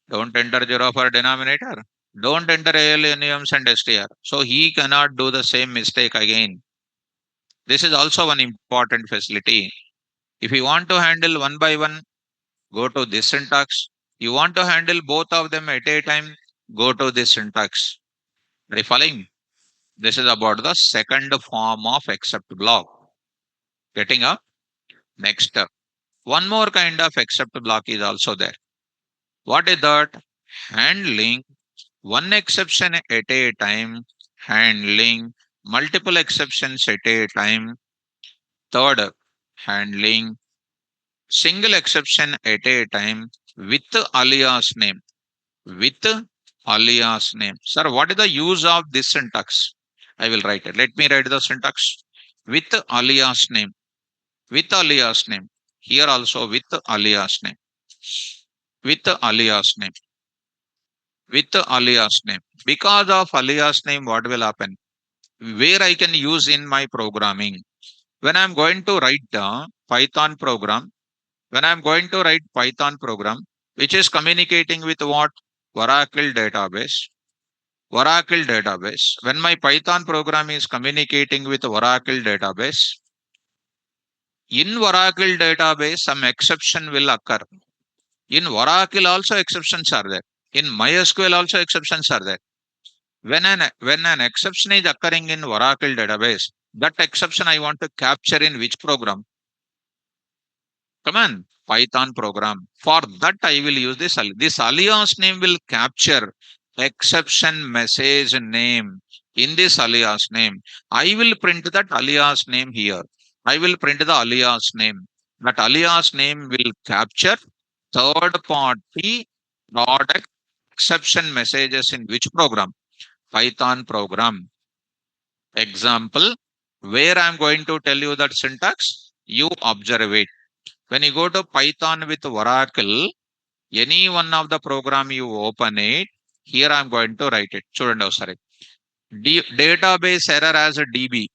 don't enter 0 for denominator. Don't enter ALNUMs and STR. So he cannot do the same mistake again. This is also one important facility. If you want to handle one by one, go to this syntax. You want to handle both of them at a time, go to this syntax. Are you following? This is about the second form of except block. Getting up? Next up. One more kind of except block is also there. What is that? Handling one exception at a time, handling multiple exceptions at a time. Third, handling single exception at a time with alias name. With alias name. Sir, what is the use of this syntax? I will write it. Let me write the syntax. With alias name. With alias name. Here also with alias name. With alias name. With alias name. Because of alias name, what will happen? Where I can use in my programming. When I'm going to write the Python program, When I'm going to write Python program, which is communicating with what? Oracle database. Oracle database. When my Python program is communicating with Oracle database, in Oracle database, some exception will occur. In Oracle also exceptions are there. In MySQL also exceptions are there. When an exception is occurring in Oracle database, that exception I want to capture in which program? Come on, Python program. For that, I will use this. This alias name will capture exception message name. In this alias name, I will print that alias name here. I will print the alias name. That alias name will capture third party product exception messages in which program? Python program. Example, where I'm going to tell you that syntax, you observe it. When you go to Python with Oracle, any one of the program you open it, here I'm going to write it. Student, oh, sorry. Database error as a DB,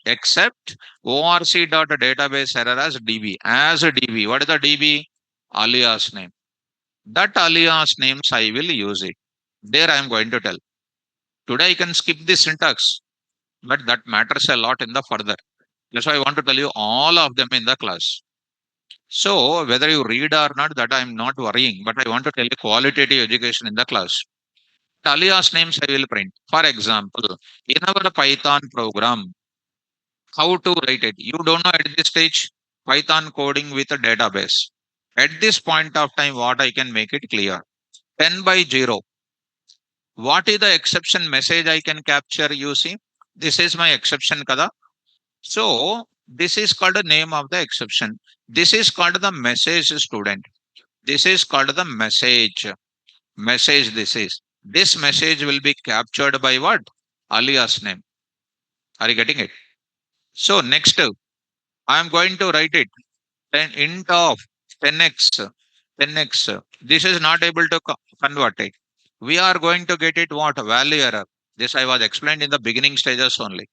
except orc.database error as DB, as a DB. What is the DB? Alias name. That alias names I will use it. There I am going to tell. Today I can skip this syntax, but that matters a lot in the further. That's why I want to tell you all of them in the class. So whether you read or not, that I'm not worrying, but I want to tell you qualitative education in the class. Alias names I will print. For example, in our Python program, how to write it? You don't know at this stage Python coding with a database. At this point of time, what I can make it clear. 10 by 0. What is the exception message I can capture? You see, this is my exception kada. So this is called the name of the exception. This is called the message student. This is called the message. Message this is. This message will be captured by what? Alias name. Are you getting it? So next, I am going to write it. An int of 10x. 10x. This is not able to convert it. We are going to get it what? Value error. This I was explained in the beginning stages only.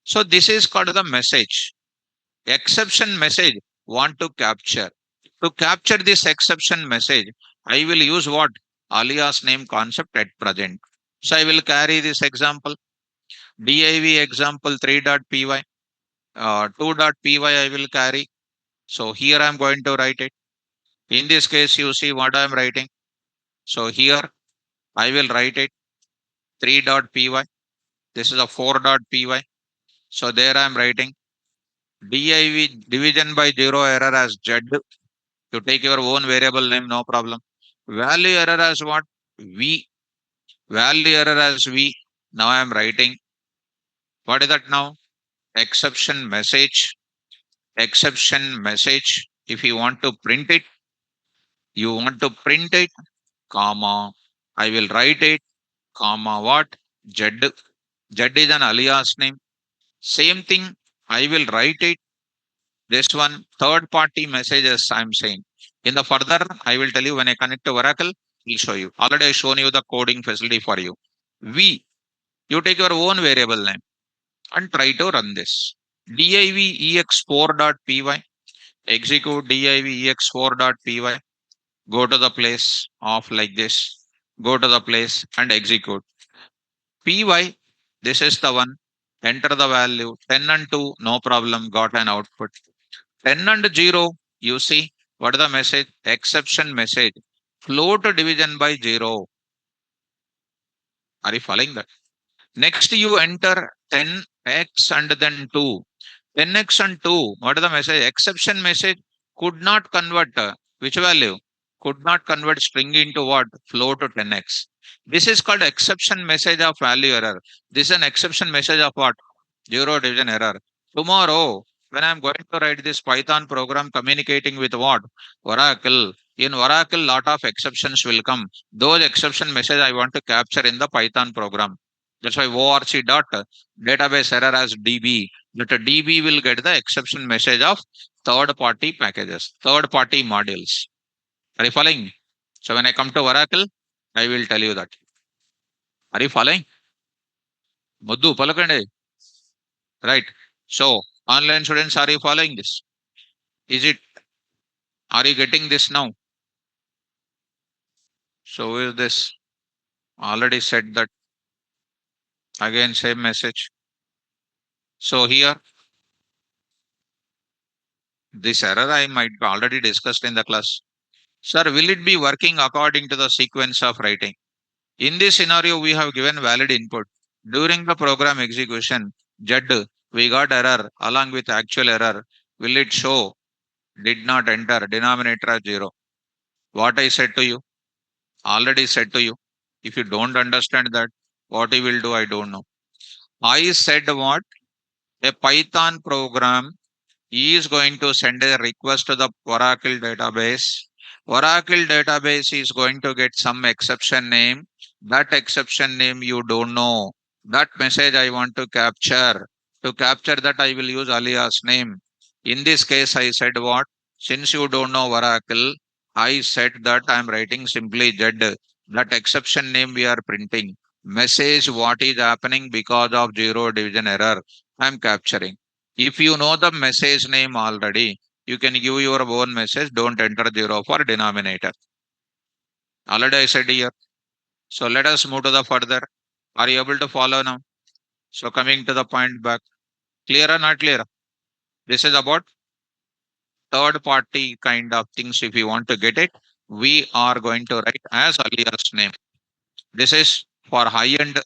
So this is called the message. Exception message want to capture. To capture this exception message, I will use what? Alias name concept at present. So I will carry this example. div example 3.py, 2.py I will carry. So here I am going to write it. In this case, you see what I am writing. So here I will write it 3.py. This is a 4.py. So there I am writing div division by 0 error as z. You take your own variable name, no problem. Value error as what? V. Value error as V. Now I am writing. What is that now? Exception message. Exception message. If you want to print it, you want to print it, comma. I will write it, comma what? Z. Z is an alias name. Same thing. I will write it. This one, third party messages I'm saying. In the further, I will tell you when I connect to Oracle, I'll show you. Already I shown you the coding facility for you. V, you take your own variable name and try to run this. div ex4.py, execute div ex4.py, go to the place of like this, go to the place and execute. Py, this is the one, enter the value 10 and 2, no problem, got an output. 10 and 0, you see, what is the message? Exception message. Float division by 0. Are you following that? Next, you enter 10x and then 2. 10x and 2, what is the message? Exception message could not convert which value? Could not convert string into what? Float to 10x. This is called exception message of value error. This is an exception message of what? 0 division error. Tomorrow, when I'm going to write this Python program communicating with what? Oracle. In Oracle, lot of exceptions will come. Those exception message I want to capture in the Python program. That's why ORC dot database error as DB. That DB will get the exception message of third party packages, third party modules. Are you following? So when I come to Oracle, I will tell you that. Are you following? Muddu, palakande. Right. So online students, are you following this? Is it, are you getting this now? So is this already said that, again same message. So here, this error I might already discussed in the class. Sir, will it be working according to the sequence of writing? In this scenario, we have given valid input. During the program execution, Z, we got error along with actual error. Will it show did not enter denominator as 0? What I said to you, already said to you. If you don't understand that, what you will do, I don't know. I said what? A Python program is going to send a request to the Oracle database. Oracle database is going to get some exception name. That exception name you don't know. That message I want to capture. To capture that, I will use alias name. In this case, I said what? Since you don't know Oracle, I said that I am writing simply Z. That exception name we are printing. Message what is happening because of zero division error. I am capturing. If you know the message name already, you can give your own message. Don't enter 0 for denominator. Already I said here. So let us move to the further. Are you able to follow now? So coming to the point back. Clear or not clear? This is about third party kind of things. If you want to get it, we are going to write as alias name. This is for high end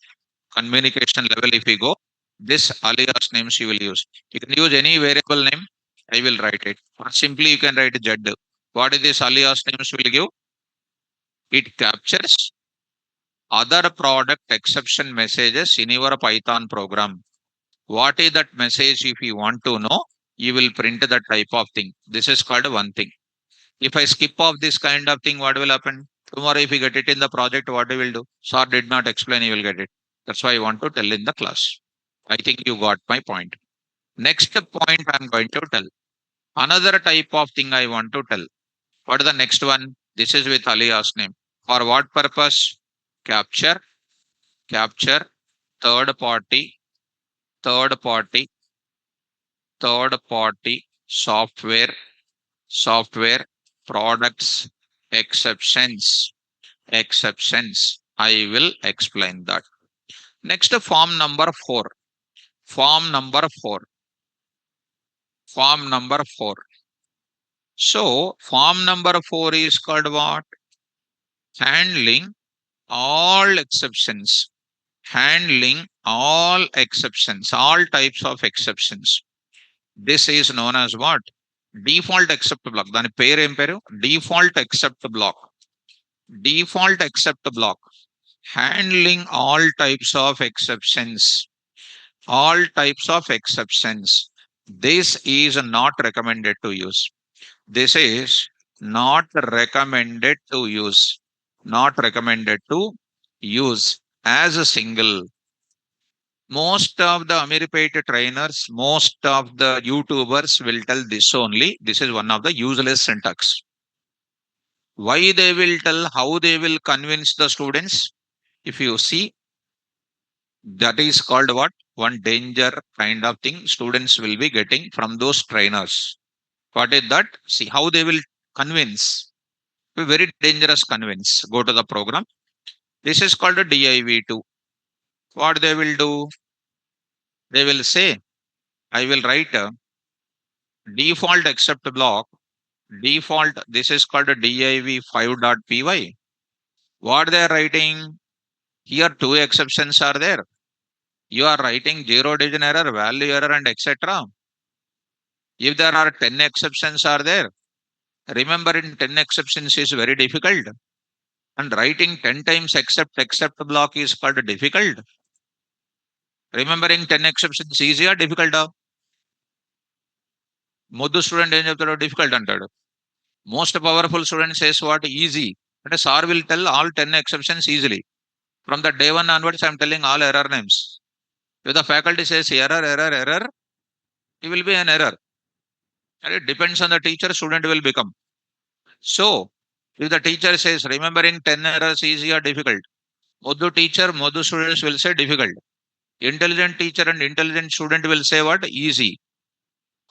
communication level. If you go, this alias names you will use. You can use any variable name. I will write it. Or simply you can write Z. What is this alias names will give? It captures other product exception messages in your Python program. What is that message? If you want to know, you will print that type of thing. This is called one thing. If I skip off this kind of thing, what will happen? Tomorrow, if you get it in the project, what you will do? Sir did not explain, you will get it. That's why I want to tell in the class. I think you got my point. Next point I'm going to tell. Another type of thing I want to tell. What is the next one? This is with alias name. For what purpose? Capture, capture, third party, third party, third party software, software, products, exceptions, exceptions. I will explain that. Next, form number 4. Form number 4. Form number 4. So, form number 4 is called what? Handling all exceptions. Handling all exceptions, all types of exceptions. This is known as what? Default except block. దాని పేరు ఏం పేరు? Default except block. Default except block. Handling all types of exceptions. All types of exceptions. This is not recommended to use. This is not recommended to use. Not recommended to use as a single. Most of the Ameripate trainers, most of the YouTubers will tell this only. This is one of the useless syntax. Why they will tell, how they will convince the students? If you see, that is called what? One danger kind of thing students will be getting from those trainers. What is that? See how they will convince. A very dangerous convince. Go to the program. This is called a div2. What they will do? They will say, I will write a default except block. Default, this is called a div5.py. What they are writing? Here two exceptions are there. You are writing zero division error, value error, and etc. If there are 10 exceptions are there, remembering 10 exceptions is very difficult. And writing 10 times except block is called difficult. Remembering 10 exceptions easier, difficult. Moddu student ఏం చెప్తాడో difficult అంటాడు. Most powerful student says what? Easy. And sir will tell all 10 exceptions easily. From the day one onwards, I am telling all error names. If the faculty says error, error, error, it will be an error. And it depends on the teacher, student will become. So, if the teacher says remembering 10 errors easy or difficult, Modu teacher, Modu students will say difficult. Intelligent teacher and intelligent student will say what? Easy.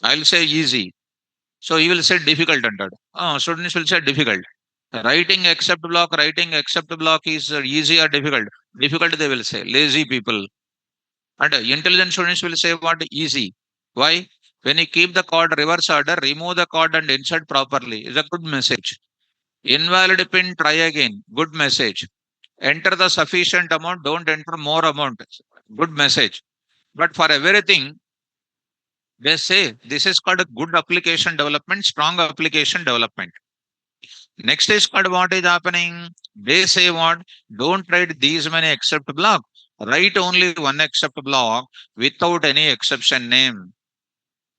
I'll say easy. So he will say difficult entered. Students will say difficult. Writing except block is easy or difficult. Difficult they will say. Lazy people. And intelligent students will say what? Easy. Why? When you keep the code reverse order, remove the code and insert properly. Is a good message. Invalid pin, try again. Good message. Enter the sufficient amount, don't enter more amount. Good message. But for everything, they say this is called a good application development, strong application development. Next is called what is happening. They say what? Don't write these many except block. Write only one except block without any exception name.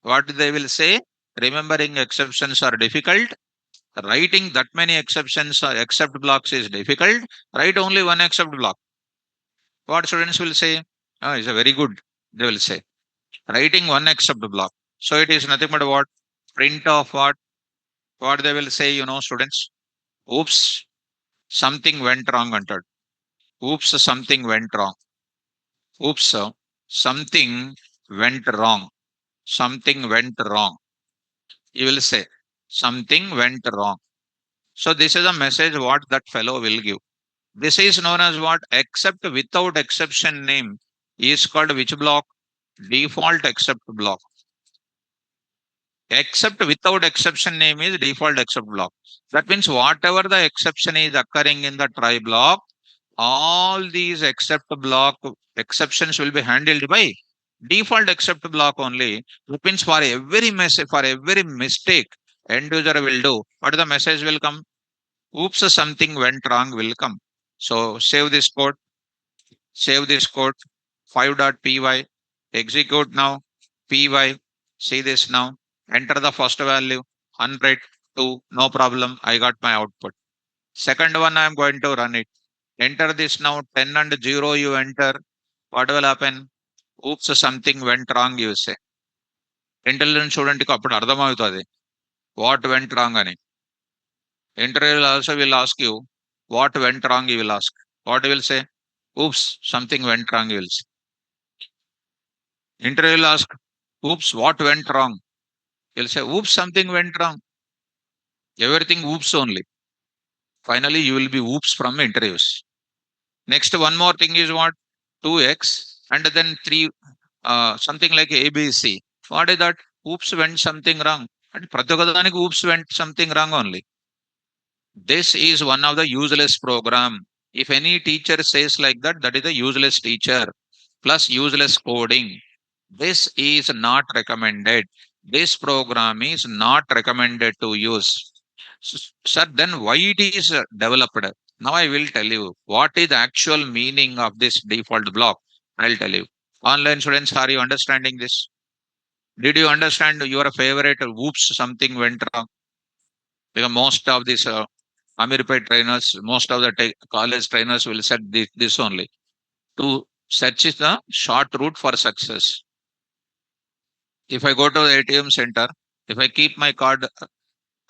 What they will say? Remembering exceptions are difficult. Writing that many exceptions or except blocks is difficult. Write only one except block. What students will say? Oh, is a very good. They will say writing one except block. So it is nothing but what? Print of what? What they will say, students. Oops, something went wrong entered. Oops, something went wrong. Oops, something went wrong. Something went wrong. You will say something went wrong. So this is a message what that fellow will give. This is known as what? Except without exception name is called which block? Default except block. Except without exception name is default except block. That means whatever the exception is occurring in the try block, all these except block exceptions will be handled by default except block only. That means for every message, for every mistake, end user will do. What the message will come? Oops, something went wrong will come. So save this code, save this code, 5.py, execute now, py, see this now, enter the first value, 100, 2, no problem, I got my output. Second one, I am going to run it. Enter this now, 10 and 0 you enter. What will happen? Oops, something went wrong, you say. Intelligent student కి అప్పుడు అర్థమవుతుంది what went wrong అని. Interview also will ask you what went wrong, you will ask. What you will say? Oops, something went wrong, you will say. Interview will ask, oops, what went wrong? You'll say, oops, something went wrong. Everything oops only. Finally, you will be oops from interviews. Next, one more thing is what? 2x and then 3, something like ABC. What is that? Oops, went something wrong. And Pratyogadanik oops went something wrong only. This is one of the useless program. If any teacher says like that, that is a useless teacher plus useless coding. This is not recommended. This program is not recommended to use. Sir, then why it is developed? Now I will tell you what is the actual meaning of this default block. I'll tell you. Online students, are you understanding this? Did you understand your favorite whoops something went wrong? Because most of these Amirpay trainers, most of the college trainers will set this only. To search is the short route for success. If I go to the ATM center, if I keep my card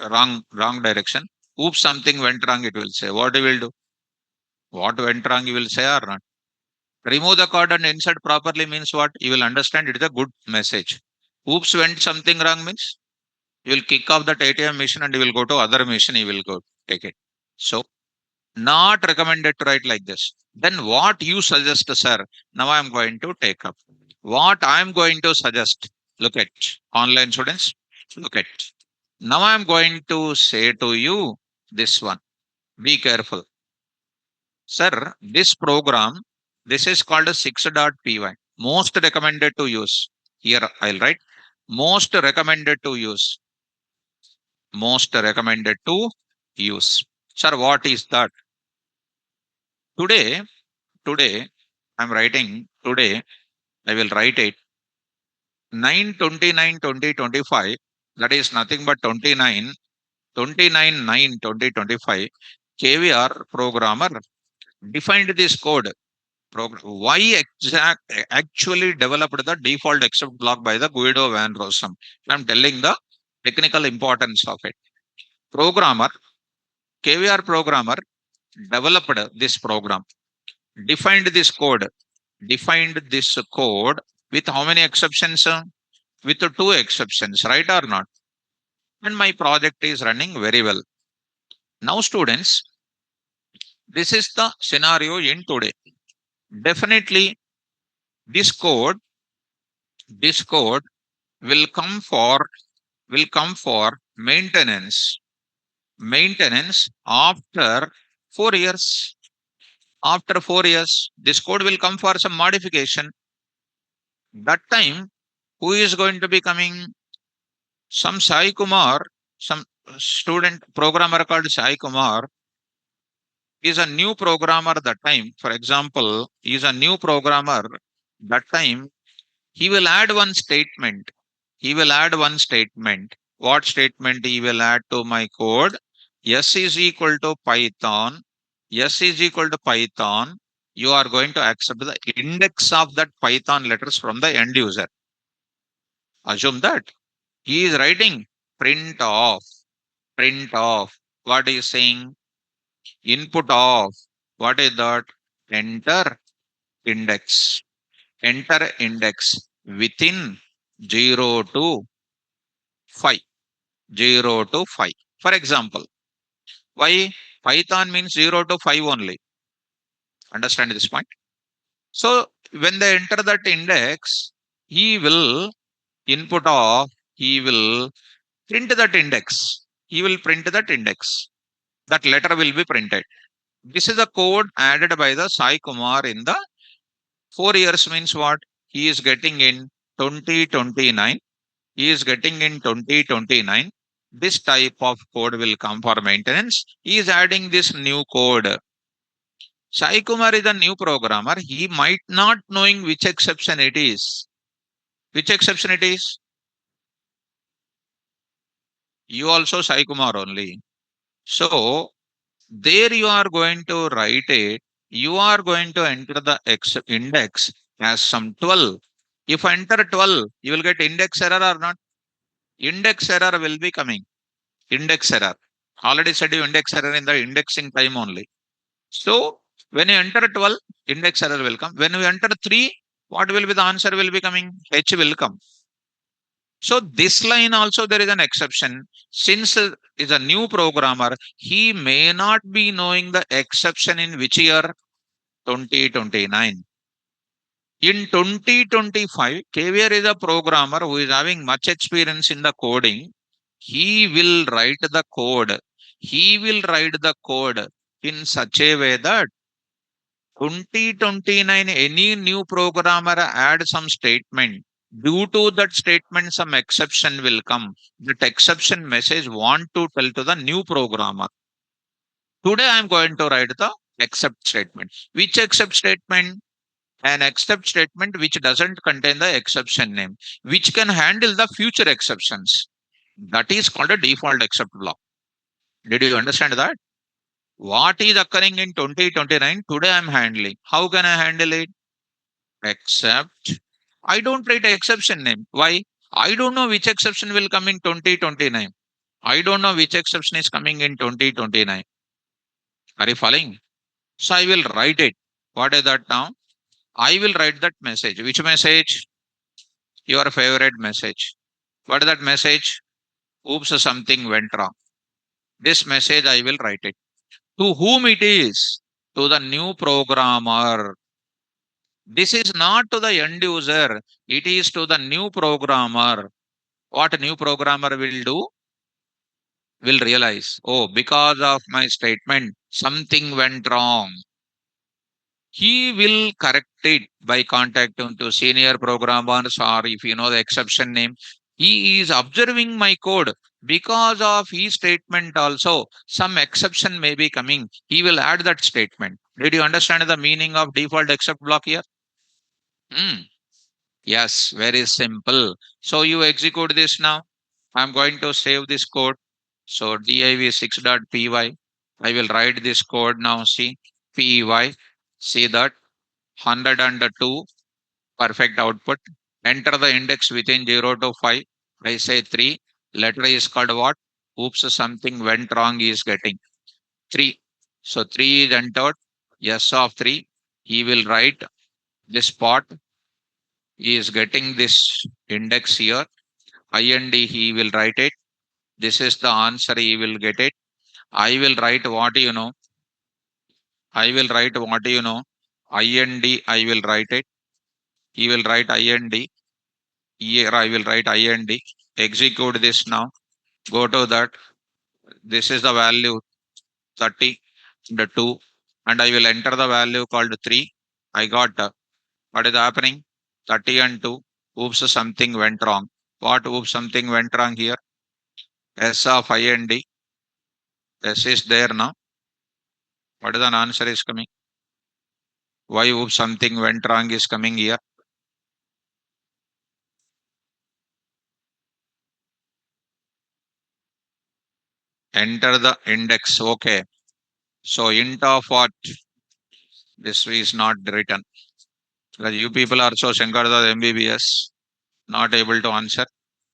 wrong direction, oops, something went wrong, it will say. What you will do? What went wrong, you will say or not? Remove the card and insert properly means what? You will understand it is a good message. Oops, went something wrong means you will kick off that ATM machine and you will go to other machine, you will go take it. So, not recommended to write like this. Then what you suggest, sir? Now I am going to take up. What I am going to suggest, look at online students, look at. Now I am going to say to you this one. Be careful. Sir, this program, this is called a 6.py. Most recommended to use. Here I'll write most recommended to use. Most recommended to use. Sir, what is that? Today, today, I'm writing today, I will write it 9/29/2025. That is nothing but 29/9/2025. KVR programmer defined this code. Why actually developed the default except block by the Guido van Rossum? I'm telling the technical importance of it. Programmer, KVR programmer developed this program, defined this code, defined this code with how many exceptions? With two exceptions, right or not? and my project is running very well. Now, students, this is the scenario in today. Definitely, this code, this code will come for maintenance after 4 years. After 4 years, this code will come for some modification. That time, who is going to be coming? Some Sai Kumar, some student programmer called Sai Kumar is a new programmer that time. For example, he is a new programmer that time. He will add one statement. He will add one statement. What statement he will add to my code? S is equal to Python. S is equal to Python. You are going to accept the index of that Python letters from the end user. Assume that he is writing print of, print of. What is saying? Input of. What is that? Enter index. Enter index within 0 to 5. 0 to 5. For example, why Python means 0 to 5 only? Understand this point? So when they enter that index, he will input of, he will print that index. He will print that index. That letter will be printed. This is the code added by the Sai Kumar in the 4 years means what? He is getting in 2029. He is getting in 2029. This type of code will come for maintenance. He is adding this new code. Sai Kumar is a new programmer. He might not knowing which exception it is. Which exception it is? You also Sai Kumar only. So there you are going to write it. You are going to enter the index as some 12. If I enter 12, you will get index error or not? Index error will be coming. Index error. Already said you index error in the indexing time only. So when you enter 12, index error will come. When you enter 3, what will be the answer will be coming? H will come. So this line also there is an exception. Since is a new programmer, he may not be knowing the exception in which year? 2029. In 2025, KVR is a programmer who is having much experience in the coding. He will write the code. He will write the code in such a way that 2029, any new programmer add some statement. Due to that statement, some exception will come. That exception message want to tell to the new programmer. Today I am going to write the except statement. Which except statement? An except statement which doesn't contain the exception name, which can handle the future exceptions. That is called a default except block. Did you understand that? What is occurring in 2029? Today I am handling. How can I handle it? Except I don't write exception name. Why? I don't know which exception will come in 2029. I don't know which exception is coming in 2029. Are you following? So I will write it. What is that now? I will write that message. Which message? Your favorite message. What is that message? Oops, something went wrong. This message I will write it. To whom it is? To the new programmer. This is not to the end user. It is to the new programmer. What a new programmer will do? Will realize, oh, because of my statement, something went wrong. He will correct it by contacting to senior programmers or if you know the exception name. He is observing my code. Because of his statement also, some exception may be coming. He will add that statement. Did you understand the meaning of default except block here? Hmm. Yes, very simple. So you execute this now. I'm going to save this code. So div6.py. I will write this code now. See, py. See that 102 perfect output. Enter the index within 0 to 5. I say 3. Letter is called what? Oops, something went wrong is getting 3. So 3 is entered. Yes of 3. He will write this spot. He is getting this index here. IND he will write it. This is the answer. You will get it. I will write what you know. I will write what you know. IND, I will write it. You will write IND. Here I will write IND. Execute this now. Go to that. This is the value 30 and 2. And I will enter the value called 3. I got what is happening? 30 and 2. Oops, something went wrong. What oops, something went wrong here? S of IND. S is there now. What is the answer is coming? Why oops, something went wrong is coming here? Enter the index. Okay. So int of what? This is not written. Because you people are so Shankar the MBBS, not able to answer.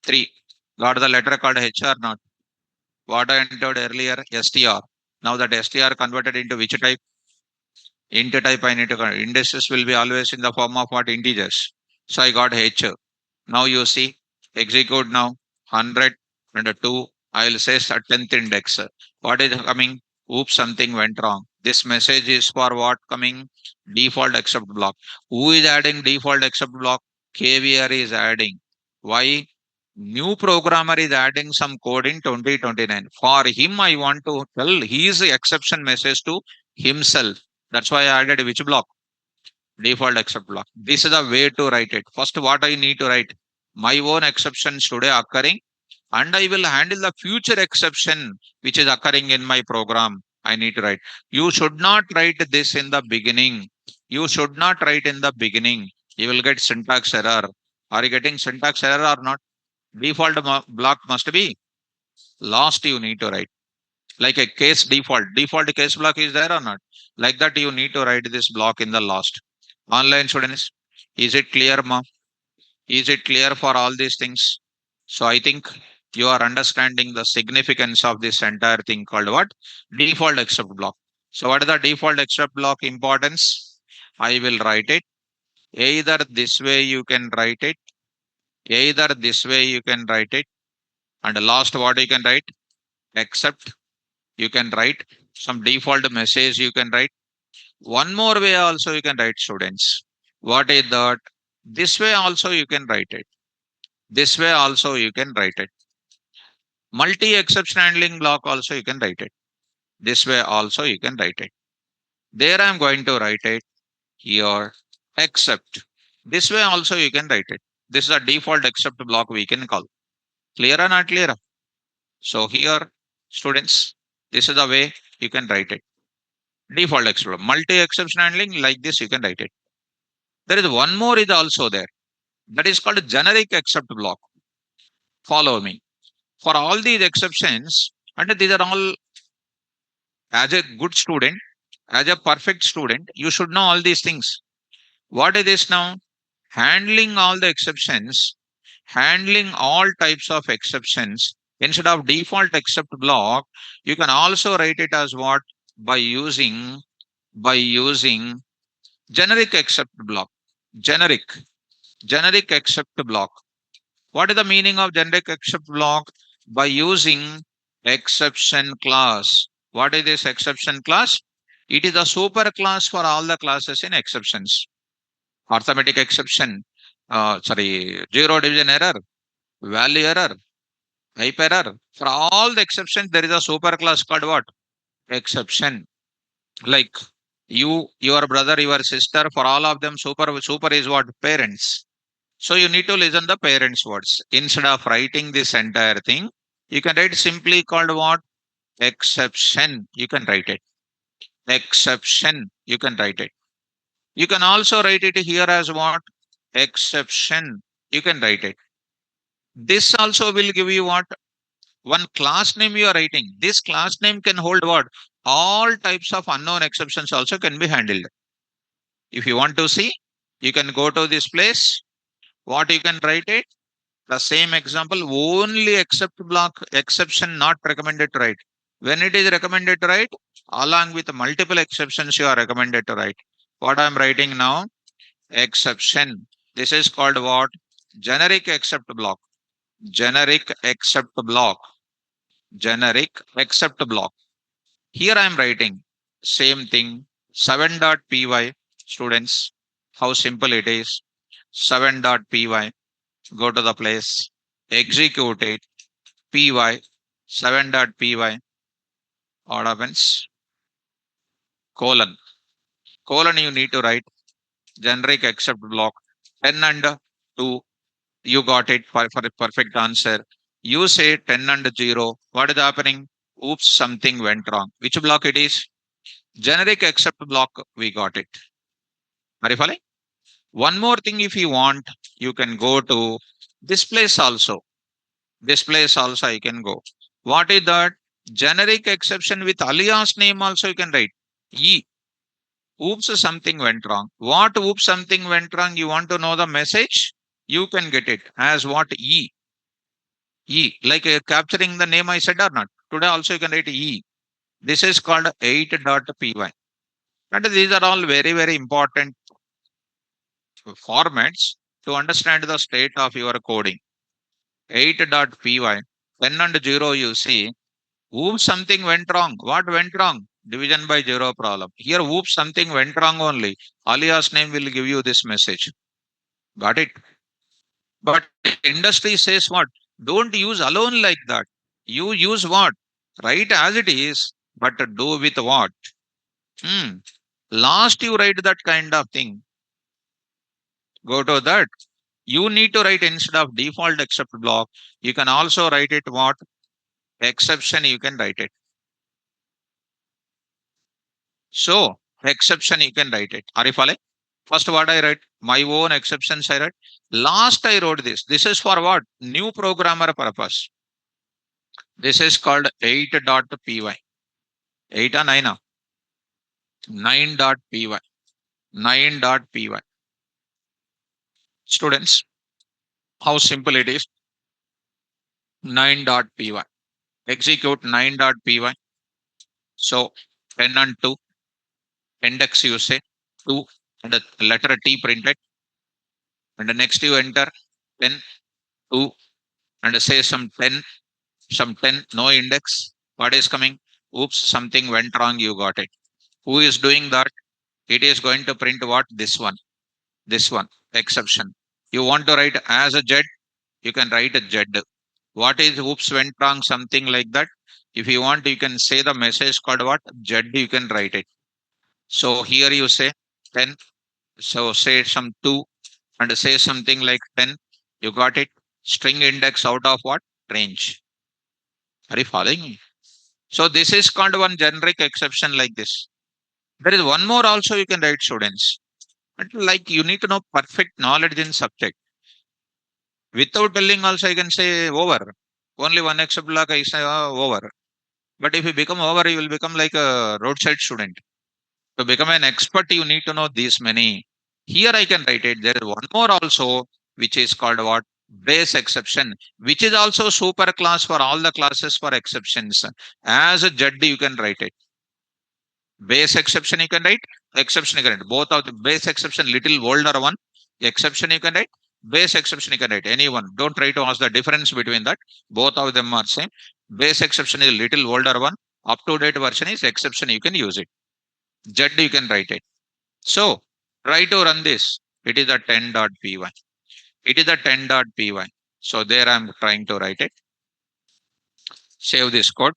3. Got the letter called H or not? What I entered earlier, STR. Now that STR converted into which type? Int type I need to convert. Indices will be always in the form of what? Integers. So I got H. Now you see, execute now. 100 and 2. I will say 10th index. What is coming? Oops, something went wrong. This message is for what coming? Default except block. Who is adding default except block? KVR is adding. Why? New programmer is adding some code in 2029. For him, I want to tell his exception message to himself. That's why I added which block? Default except block. This is the way to write it. First, what I need to write? My own exceptions today occurring, and I will handle the future exception which is occurring in my program. I need to write. You should not write this in the beginning. You should not write in the beginning. You will get syntax error. Are you getting syntax error or not? Default block must be last. You need to write like a case default. Default case block is there or not? Like that, you need to write this block in the last. Online students, is it clear, ma? Is it clear for all these things? So I think you are understanding the significance of this entire thing called what? Default except block. So what is the default except block importance? I will write it. Either this way you can write it. Either this way you can write it. And last what you can write? Except you can write some default message you can write. One more way also you can write, students. What is that? This way also you can write it. This way also you can write it. Multi exception handling block also you can write it. This way also you can write it. There I am going to write it here except. This way also you can write it. This is a default except block we can call. Clear or not clear? So here, students, this is the way you can write it. Default except multi exception handling like this you can write it. There is one more is also there. That is called generic except block. Follow me. For all these exceptions, and these are all, as a good student, as a perfect student, you should know all these things. What is this now? Handling all the exceptions, handling all types of exceptions. Instead of default except block, you can also write it as what? By using generic except block. Generic. Generic except block. What is the meaning of generic except block? By using exception class. What is this exception class? It is a super class for all the classes in exceptions. Arithmetic exception, zero division error, value error, type error. For all the exceptions, there is a super class called what? Exception. Like you, your brother, your sister, for all of them, super is what? Parents. So you need to listen the parents' words. Instead of writing this entire thing, you can write simply called what? Exception. You can write it. Exception. You can write it. You can also write it here as what? Exception. You can write it. This also will give you what? One class name you are writing. This class name can hold what? All types of unknown exceptions also can be handled. If you want to see, you can go to this place. What you can write it? The same example, only except block, exception not recommended to write. When it is recommended to write, along with multiple exceptions, you are recommended to write. What I am writing now? Exception. This is called what? Generic except block. Generic except block. generic except block. Here I am writing same thing 7.py. Students, how simple it is. 7.py, go to the place, execute it, py, 7.py, what happens? Colon. Colon you need to write generic except block 10 and 2. You got it for a perfect answer. You say 10 and 0. What is happening? Oops, something went wrong. Which block it is? Generic except block, we got it. Are you following? One more thing, if you want, you can go to this place also. This place also you can go. What is that? Generic exception with alias name also you can write. E. Oops, something went wrong. What oops, something went wrong? You want to know the message? You can get it as what? E. E. Like capturing the name I said or not. Today also you can write E. This is called 8.py. And these are all very, very important formats to understand the state of your coding. 8.py, 10 and 0 you see. Oops, something went wrong. What went wrong? Division by 0 problem. Here, oops, something went wrong only. Alias name will give you this message. Got it? But industry says what? Don't use alone like that. You use what? Write as it is, but do with what? Hmm. Last you write that kind of thing. Go to that. You need to write instead of default except block. You can also write it what? Exception, you can write it. So, exception, you can write it. Are you following? First, what I write? My own exceptions I write. Last, I wrote this. This is for what? New programmer purpose. This is called 8.py. 8 or 9? 9.py. 9.py. Students, how simple it is. 9.py. Execute 9.py. So, 10 and 2. Index you say 2 and the letter T printed. And the next you enter 10, 2 and say some 10, no index. What is coming? Oops, something went wrong. You got it. Who is doing that? It is going to print what? This one, exception. You want to write as a Z, you can write a Z. What is oops went wrong? Something like that. If you want, you can say the message called what? Z, you can write it. So here you say 10. So say some 2 and say something like 10. You got it. String index out of what? Range. Are you following me? So this is called one generic exception like this. There is one more also you can write, students. But like you need to know perfect knowledge in subject. Without telling also I can say over. Only one except block I say over. But if you become over, you will become like a roadside student. To become an expert, you need to know these many. Here I can write it. There is one more also, which is called what? Base exception, which is also super class for all the classes for exceptions. As a Z, you can write it. Base exception you can write, exception you can write. Both of the base exception, little older one, exception you can write, base exception you can write. Anyone. Don't try to ask the difference between that. Both of them are same. Base exception is little older one. Up to date version is exception. You can use it. Z you can write it. So try to run this. It is a 10.py. It is a 10.py. So there I'm trying to write it. Save this code.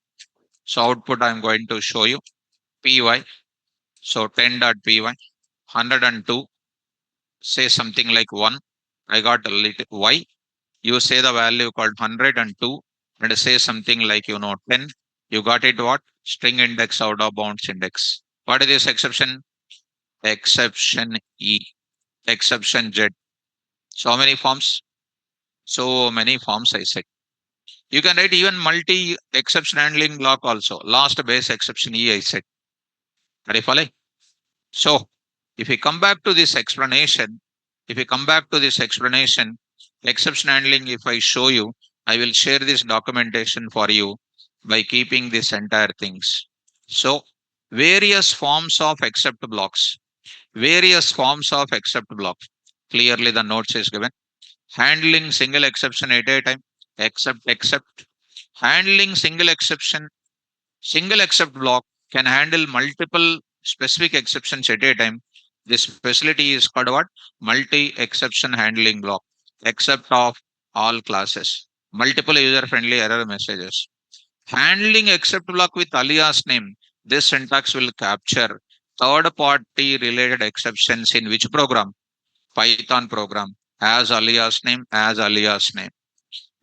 So output I'm going to show you. Py. So 10.py. 102. Say something like 1. I got a little y. You say the value called 102 and say something like 10. You got it what? String index out of bounds index. What is this exception? Exception E. Exception Z. So how many forms? So many forms I said. You can write even multi exception handling block also. Last base exception E I said. Are you following? So if we come back to this explanation, exception handling, if I show you, I will share this documentation for you by keeping this entire things. So various forms of except blocks, various forms of except blocks. Clearly the notes is given. Handling single exception at a time, except, Handling single exception. Single except block can handle multiple specific exceptions at a time. This facility is called what? Multi exception handling block. Except of all classes. Multiple user friendly error messages. Handling except block with alias name. This syntax will capture third party related exceptions in which program? Python program. As alias name.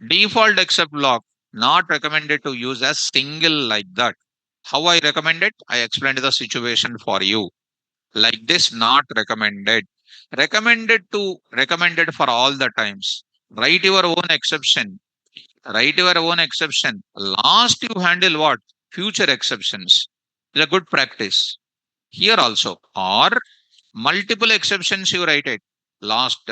Default except block not recommended to use as single like that. How I recommend it? I explained the situation for you. Like this, not recommended. Recommended for all the times. Write your own exception. Write your own exception. Last you handle what? Future exceptions. It's a good practice. Here also. Or multiple exceptions you write it. Last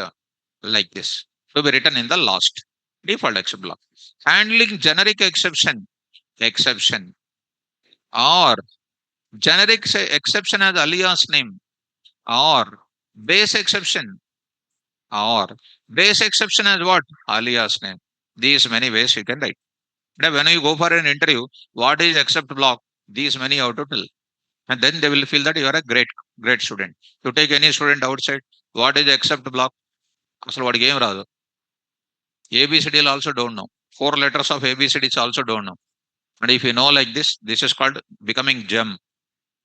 like this. To be written in the last. Default except block. Handling generic exception or exception as alias name or base exception or base exception as what? Alias name. These many ways you can write. Now, when you go for an interview, what is except block? These many you have to tell. And then they will feel that you are a great student. You take any student outside, what is except block? అసలు వాడికి ఏం రాదు. ABCD also don't know. Four letters of ABCDs also don't know. And if you know like this is called becoming gem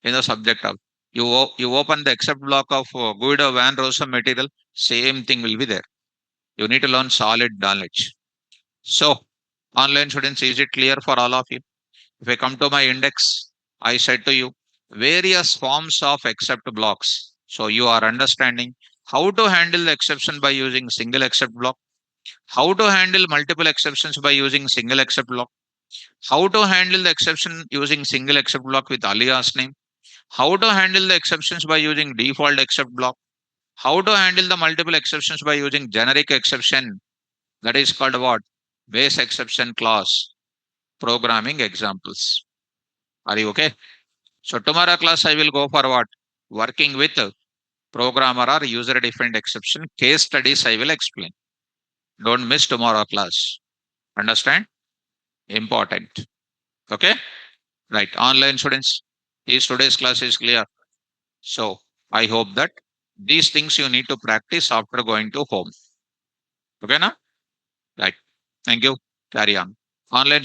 in the subject of. You open the except block of Guido Van Rossum material, same thing will be there. You need to learn solid knowledge. So, online students, is it clear for all of you? If I come to my index, I said to you various forms of except blocks. So, you are understanding how to handle the exception by using single except block, how to handle multiple exceptions by using single except block, how to handle the exception using single except block with alias name, how to handle the exceptions by using default except block, how to handle the multiple exceptions by using generic exception, that is called what? Base exception class programming examples. Are you okay? So tomorrow class I will go for what? Working with programmer or user defined exception. Case studies I will explain. Don't miss tomorrow class. Understand? Important. Okay? Right. Online students, is today's class is clear. So I hope that these things you need to practice after going to home. Okay, now? Right. Thank you. Carry on. Online